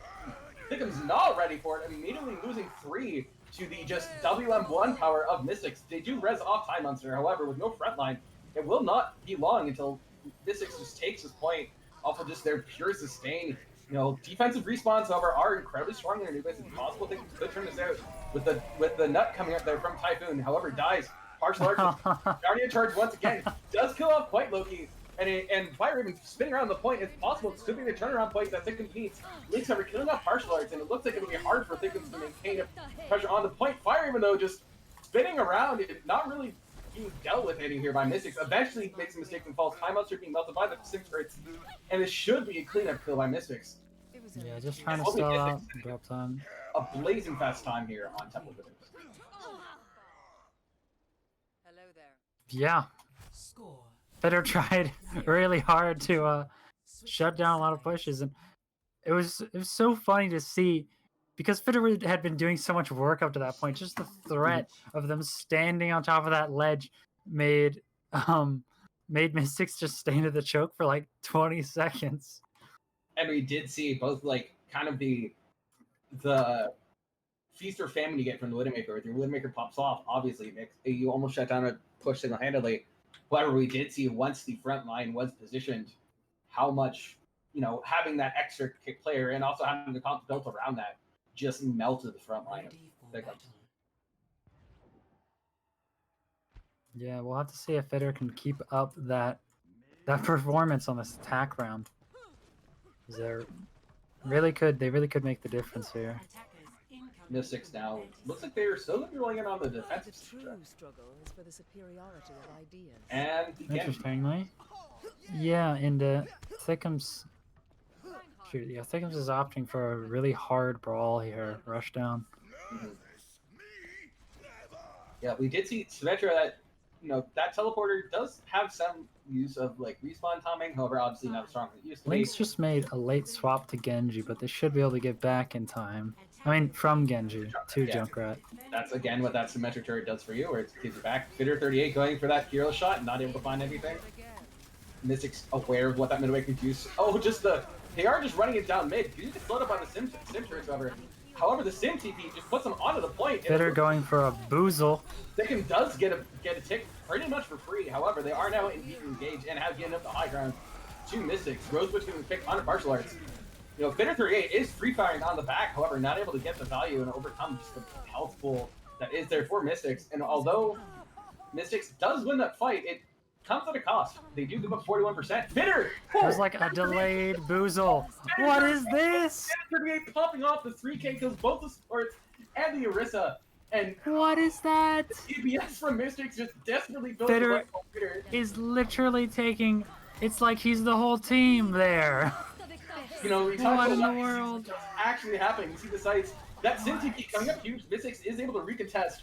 Speaker 2: Thiccums not ready for it, immediately losing 3 to the just WM1 power of Mystics. They do res off Time Monster, however, with no front line, it will not be long until Mystics just takes his point off of just their pure sustain. You know, defensive respawns, however, are incredibly strong in their new base. It's possible they could turn this out with the nut coming up there from Typhoon. However, dies. Partial archer. Guardian charge once again. Does kill off Quite Loki. And Fire even spinning around the point, it's possible. It could be the turnaround point that Thiccums needs. Link's are killing off partial arts, and it looks like it'll be hard for Thiccums to maintain pressure on the point. Fire, even though just spinning around, it not really being dealt with any here by Mystics. Eventually makes a mistake and falls. Timeouts are being melted by the Sim turrets, and this should be a cleanup kill by Mystics.
Speaker 1: Yeah, just trying to stall out, drop time.
Speaker 2: A blazing fast time here on Temple Vision.
Speaker 4: Hello there.
Speaker 1: Yeah. Fitter tried really hard to shut down a lot of pushes, and it was so funny to see because Fitter had been doing so much work up to that point. Just the threat of them standing on top of that ledge made Mystics just stay into the choke for like 20 seconds.
Speaker 2: And we did see both like kind of the feast or famine you get from the Widowmaker. If your Widowmaker pops off, obviously you almost shut down a push single-handedly. However, we did see once the front line was positioned, how much, having that extra kick player and also having the comp built around that just melted the front line of Thiccums.
Speaker 1: Yeah, we'll have to see if Fitter can keep up that performance on this attack round. They really could make the difference here.
Speaker 2: Mystics now looks like they're still going to be rolling in on the defensive
Speaker 4: The true struggle is for the superiority of ideas.
Speaker 2: and again,
Speaker 1: Interestingly, yeah, and Thiccums. Shoot, yeah, Thiccums is opting for a really hard brawl here, rush down.
Speaker 2: yeah, we did see Symmetra that that teleporter does have some use of like respawn timing, however obviously not as strong as it used to be.
Speaker 1: Link's just made a late swap to Genji, but they should be able to get back in time. I mean, from Genji to
Speaker 2: Yeah.
Speaker 1: Junkrat.
Speaker 2: That's again what that symmetric turret does for you, where it gives you back. Fitter 38 going for that hero shot, not able to find anything. Mystic's aware of what that midway can use. Oh, they are just running it down mid. You get floated by the sim turrets, however, the sim TP just puts them onto the point.
Speaker 1: Fitter going for a boozle.
Speaker 2: Thiccum does get a tick pretty much for free. However, they are now in engaged and have given up the high ground to Mystics. Rosebud's going to pick on martial arts. Fitter 38 is free firing on the back, however, not able to get the value and overcome just the health pool that is there for Mystics. And although Mystics does win that fight, it comes at a cost. They do give up 41%. Fitter!
Speaker 1: There's like a delayed boozle. What is this?
Speaker 2: Fitter 38 popping off the 3K kills both the sports and the Orisa. And
Speaker 1: What is that?
Speaker 2: CBS from Mystics just desperately built
Speaker 1: Fitter
Speaker 2: Fitter.
Speaker 1: is literally taking. It's like he's the whole team there.
Speaker 2: We talk
Speaker 1: What
Speaker 2: about
Speaker 1: in the
Speaker 2: what
Speaker 1: world?
Speaker 2: is actually happening. You see the sites. That Sim TP coming up huge. Mystics is able to recontest.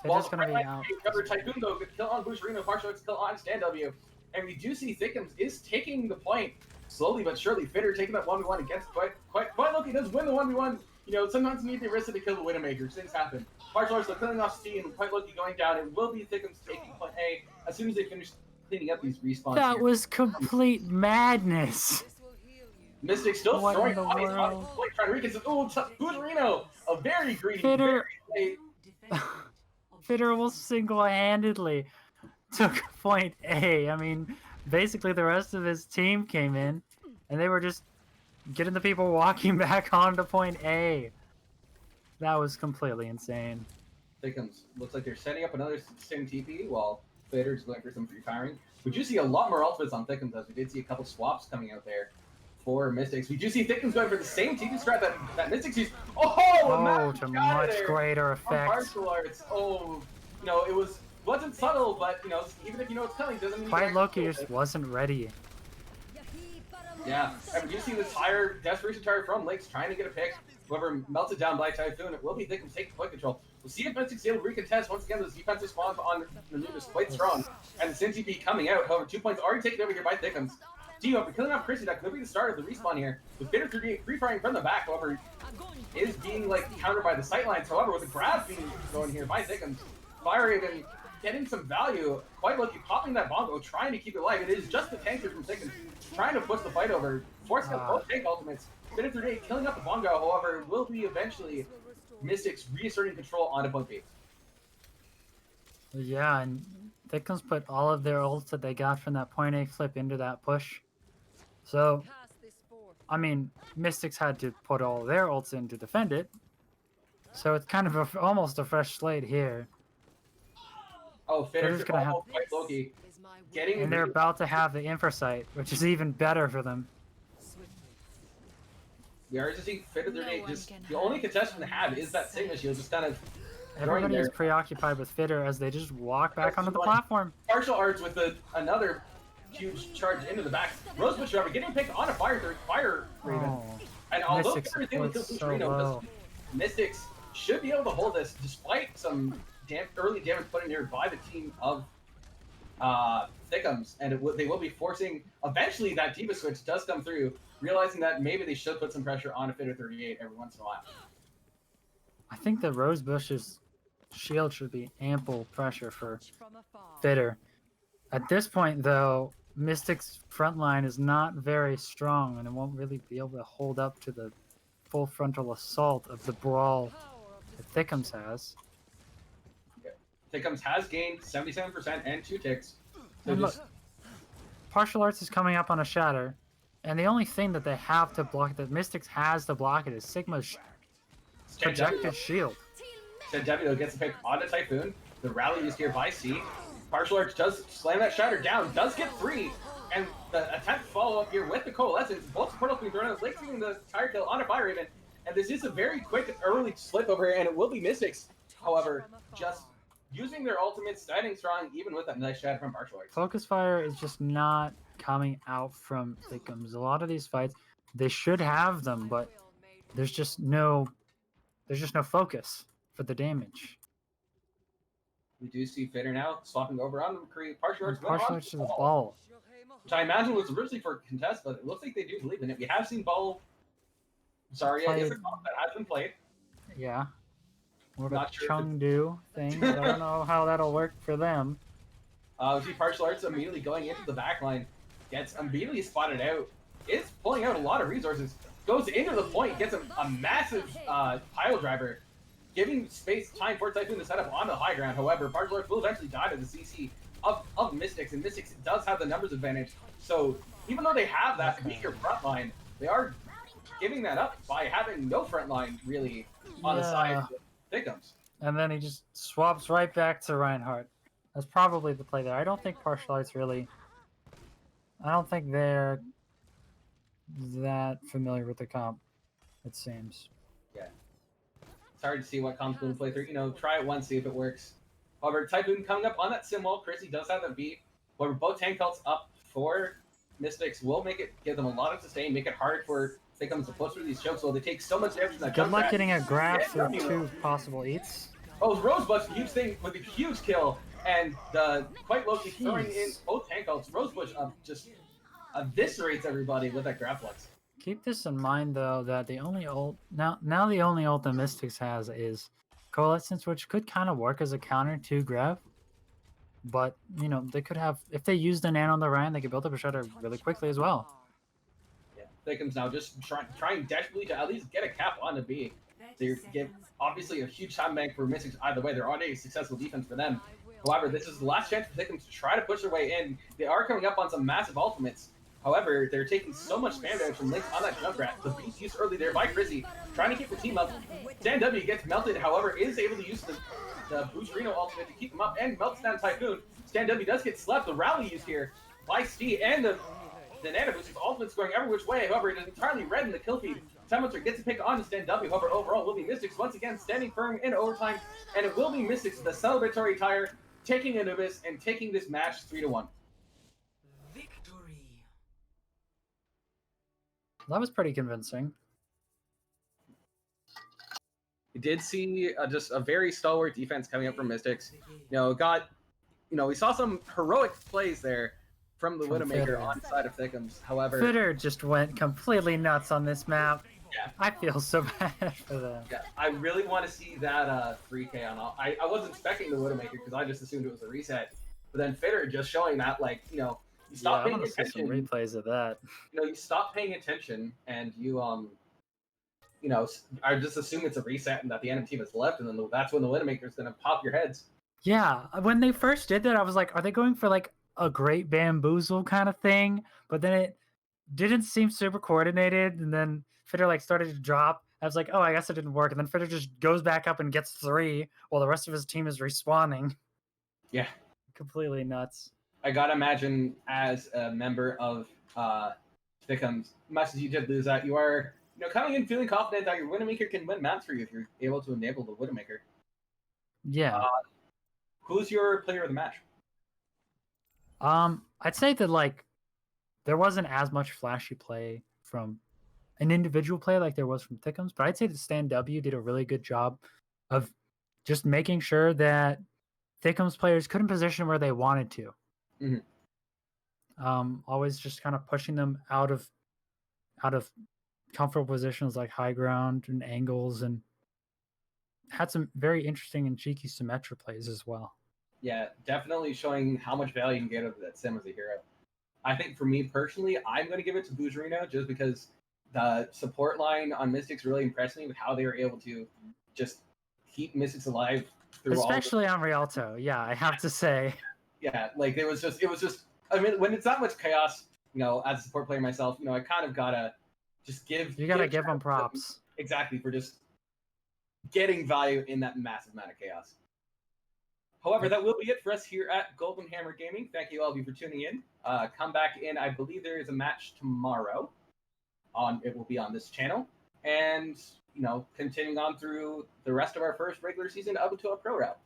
Speaker 1: Fitter's gonna be out.
Speaker 2: Cover Typhoon though, kill on Boost Reno, partial X kill on Stand W. And we do see Thiccums is taking the point slowly but surely. Fitter taking that 1v1 against quite lucky. Does win the 1v1. Sometimes you need the Orisa to kill the Widowmaker. Things happen. Partial X killing off Steve and quite lucky going down. It will be Thiccums taking point A as soon as they finish cleaning up these respawns.
Speaker 1: That
Speaker 2: here.
Speaker 1: was complete madness.
Speaker 4: This will heal you.
Speaker 2: Mystic still
Speaker 1: What
Speaker 2: throwing
Speaker 1: in the
Speaker 2: bodies on
Speaker 1: world?
Speaker 2: the point, trying to reconcile. Oh, Booterino, a very greedy,
Speaker 1: Fitter-
Speaker 2: very late.
Speaker 1: Fitter almost single-handedly took point A. I mean, basically the rest of his team came in, and they were just getting the people walking back onto point A. That was completely insane.
Speaker 2: Thiccums looks like they're setting up another Sim TP while Fitter's going for some free firing. We do see a lot more ultimates on Thiccums as we did see a couple swaps coming out there for Mystics. We do see Thiccums going for the same TP strat that Mystics used.
Speaker 1: Oh, to much greater
Speaker 2: On
Speaker 1: effect.
Speaker 2: martial arts. Oh, it wasn't subtle, but even if you know it's coming, doesn't mean
Speaker 1: Quite
Speaker 2: you
Speaker 1: Loki
Speaker 2: can
Speaker 1: just wasn't ready.
Speaker 2: Yeah, and you see this tire, desperation tire from Lakes trying to get a pick. However, melted down by Typhoon. It will be Thiccums taking point control. We'll see if Mystics able to recontest. Once again, this defensive spawn on the move is quite strong. And the Sin TP coming out. However, 2 points already taken over here by Thiccums. Dio, after killing off Chrissy, that could be the start of the respawn here. With Fitter 38 free firing from the back, however, is being countered by the sightlines. However, with the grab being going here by Thiccums, Fire Raven getting some value. Quite lucky, popping that bongo, trying to keep it alive. It is just the tanker from Thiccums trying to push the fight over. Forcing up both tank ultimates. Fitter 38 killing up the bongo, however, will be eventually Mystics reasserting control onto point B.
Speaker 1: Yeah, and Thiccums put all of their ults that they got from that point A flip into that push. So,
Speaker 4: Pass this forth.
Speaker 1: I mean, Mystics had to put all their ults in to defend it. So it's kind of almost a fresh slate here.
Speaker 2: Oh,
Speaker 1: Fitter's gonna have,
Speaker 2: quite Loki.
Speaker 4: Is my will
Speaker 2: Getting
Speaker 1: and they're about to have the Infrasight, which is even better for them.
Speaker 4: swiftly.
Speaker 2: We are just seeing Fitter
Speaker 5: No
Speaker 2: 38.
Speaker 5: one
Speaker 2: Just
Speaker 5: can
Speaker 2: the only
Speaker 5: hide
Speaker 2: contestant they
Speaker 5: from
Speaker 2: have
Speaker 5: my
Speaker 2: is that Sigma
Speaker 5: sight.
Speaker 2: Shield, just kind of
Speaker 1: Everybody is
Speaker 2: there.
Speaker 1: preoccupied with Fitter as they just walk back
Speaker 2: That's
Speaker 1: onto the
Speaker 2: one.
Speaker 1: platform.
Speaker 2: Partial arts with another huge charge into the back. Rosebush, however, getting picked on a fire Raven.
Speaker 1: Oh,
Speaker 2: And although
Speaker 1: Mystics
Speaker 2: Fitter is able to kill
Speaker 1: support's so
Speaker 2: Pucherino,
Speaker 1: low.
Speaker 2: Mystics should be able to hold this despite some early damage put in here by the team of Thiccums, and they will be forcing eventually that Diva switch does come through, realizing that maybe they should put some pressure on a Fitter 38 every once in a while.
Speaker 1: I think the Rosebush's shield should be ample pressure for
Speaker 4: From afar.
Speaker 1: Fitter. At this point, though, Mystic's front line is not very strong, and it won't really be able to hold up to the full frontal assault of the brawl
Speaker 4: Power of
Speaker 1: that Thiccums has.
Speaker 2: Thiccums has gained 77% and 2 ticks. So
Speaker 1: And look,
Speaker 2: just
Speaker 1: Partial Arts is coming up on a Shatter, and the only thing that they have to block, that Mystics has to block it, is Sigma's projected shield.
Speaker 2: Sandevio gets a pick on the Typhoon. The rally is here by C. Partial Arts does slam that Shatter down, does get 3, and the attempt to follow up here with the Coalescence. Both portals being thrown out, late seeing the Tire Kill on a Fire Raven, and this is a very quick early slip over here, and it will be Mystics, however, just using their ultimate, standing strong, even with that nice Shatter from Partial Arts.
Speaker 1: Focus Fire is just not coming out from Thiccums. A lot of these fights, they should have them, but there's just no focus for the damage.
Speaker 2: We do see Fitter now swapping over on McCree. Partial Arts went
Speaker 1: Partial
Speaker 2: on
Speaker 1: Arts to the ball.
Speaker 2: which I imagine was originally for contest, but it looks like they do believe in it. We have seen ball. Zarya is a comp that has been played.
Speaker 1: Yeah. More of a
Speaker 2: Not sure if
Speaker 1: Chengdu thing, but I don't know how that'll work for them.
Speaker 2: We see Partial Arts immediately going into the backline, gets immediately spotted out, is pulling out a lot of resources, goes into the point, gets a massive pile driver, giving space time for Typhoon to set up on the high ground. However, Partial Arts will eventually die to the CC of Mystics, and Mystics does have the numbers advantage. So even though they have that weaker front line, they are giving that up by having no front line really on the side of Thiccums.
Speaker 1: And then he just swaps right back to Reinhardt. That's probably the play there. I don't think Partial Arts really... I don't think they're that familiar with the comp, it seems.
Speaker 2: It's hard to see what comp's going to play through. You know, try it once, see if it works. However, Typhoon coming up on that sim wall. Chrissy does have that beat. However, both tank cults up for Mystics will give them a lot of sustain, make it hard for Thiccums to push through these chokes. So they take so much damage from that
Speaker 1: Good
Speaker 2: jump
Speaker 1: luck
Speaker 2: grab.
Speaker 1: getting a grab
Speaker 2: Yeah,
Speaker 1: through 2 possible eats.
Speaker 2: Oh, Rosebush, huge thing with a huge kill, and quite low-key throwing in both tank cults. Rosebush just eviscerates everybody with that grab flex.
Speaker 1: Keep this in mind, though, that the only ult now the only ult the Mystics has is Coalescence, which could kind of work as a counter to grab. But you know, they could have, if they use the Nano on the Ryan, they could build up a Shudder really quickly as well.
Speaker 2: Yeah, Thiccums now just trying desperately to at least get a cap on the B. They give obviously a huge time bank for Mystics either way. They're already a successful defense for them. However, this is the last chance for Thiccums to try to push their way in. They are coming up on some massive ultimates. However, they're taking so much spam damage from Link on that jump grab. The beat used early there by Chrissy, trying to keep the team up. Stan W gets melted, however, is able to use the Boost Reno ultimate to keep him up and melts down Typhoon. Stan W does get slept. The rally used here by Steve and the Nano Boost. His ultimate's going every which way. However, it is entirely red in the kill feed. Silencer gets a pick on Stan W. However, overall, will be Mystics once again standing firm in overtime, and it will be Mystics, the celebratory tire, taking Anubis and taking this match 3-1.
Speaker 1: That was pretty convincing.
Speaker 2: We did see just a very stalwart defense coming up from Mystics. We saw some heroic plays there from the
Speaker 1: From
Speaker 2: Widowmaker
Speaker 1: Fitter.
Speaker 2: on the side of Thiccums. However,
Speaker 1: Fitter just went completely nuts on this map.
Speaker 2: Yeah.
Speaker 1: I feel so bad for them.
Speaker 2: yeah, I really want to see that 3K on all. I wasn't expecting the Widowmaker because I just assumed it was a reset. But then Fitter just showing that, you stop
Speaker 1: I
Speaker 2: paying
Speaker 1: want to see some
Speaker 2: attention.
Speaker 1: replays of that.
Speaker 2: You stop paying attention and you I just assume it's a reset and that the enemy team is left, and then that's when the Widowmaker's gonna pop your heads.
Speaker 1: Yeah, when they first did that, I was like, are they going for like a great bamboozle kind of thing? But then it didn't seem super coordinated, and then Fitter started to drop. I was like, oh, I guess it didn't work. And then Fitter just goes back up and gets 3 while the rest of his team is respawning.
Speaker 2: Yeah.
Speaker 1: Completely nuts.
Speaker 2: I gotta imagine as a member of Thiccums, much as you did lose that, you are coming in feeling confident that your Widowmaker can win maps for you if you're able to enable the Widowmaker.
Speaker 1: Yeah.
Speaker 2: Who's your player of the match?
Speaker 1: I'd say that like there wasn't as much flashy play from an individual play like there was from Thickums, but I'd say that Stan W did a really good job of just making sure that Thickums players couldn't position where they wanted to. Always just kind of pushing them out of comfortable positions like high ground and angles, and had some very interesting and cheeky Symmetra plays as well.
Speaker 2: Yeah, definitely showing how much value you can get out of that sim as a hero. I think for me personally, I'm going to give it to Bougerino just because the support line on Mystics really impressed me with how they were able to just keep Mystics alive through
Speaker 1: Especially on Rialto, yeah, I have to say.
Speaker 2: Yeah, like it was just. I mean, when it's that much chaos, as a support player myself, I kind of gotta just give.
Speaker 1: You gotta give them props.
Speaker 2: Exactly, for just getting value in that massive amount of chaos. However, that will be it for us here at Golden Hammer Gaming. Thank you all of you for tuning in. Come back in. I believe there is a match tomorrow. It will be on this channel, and continuing on through the rest of our first regular season up until a pro route.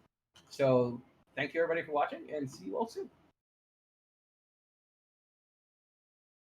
Speaker 2: So thank you everybody for watching, and see you all soon.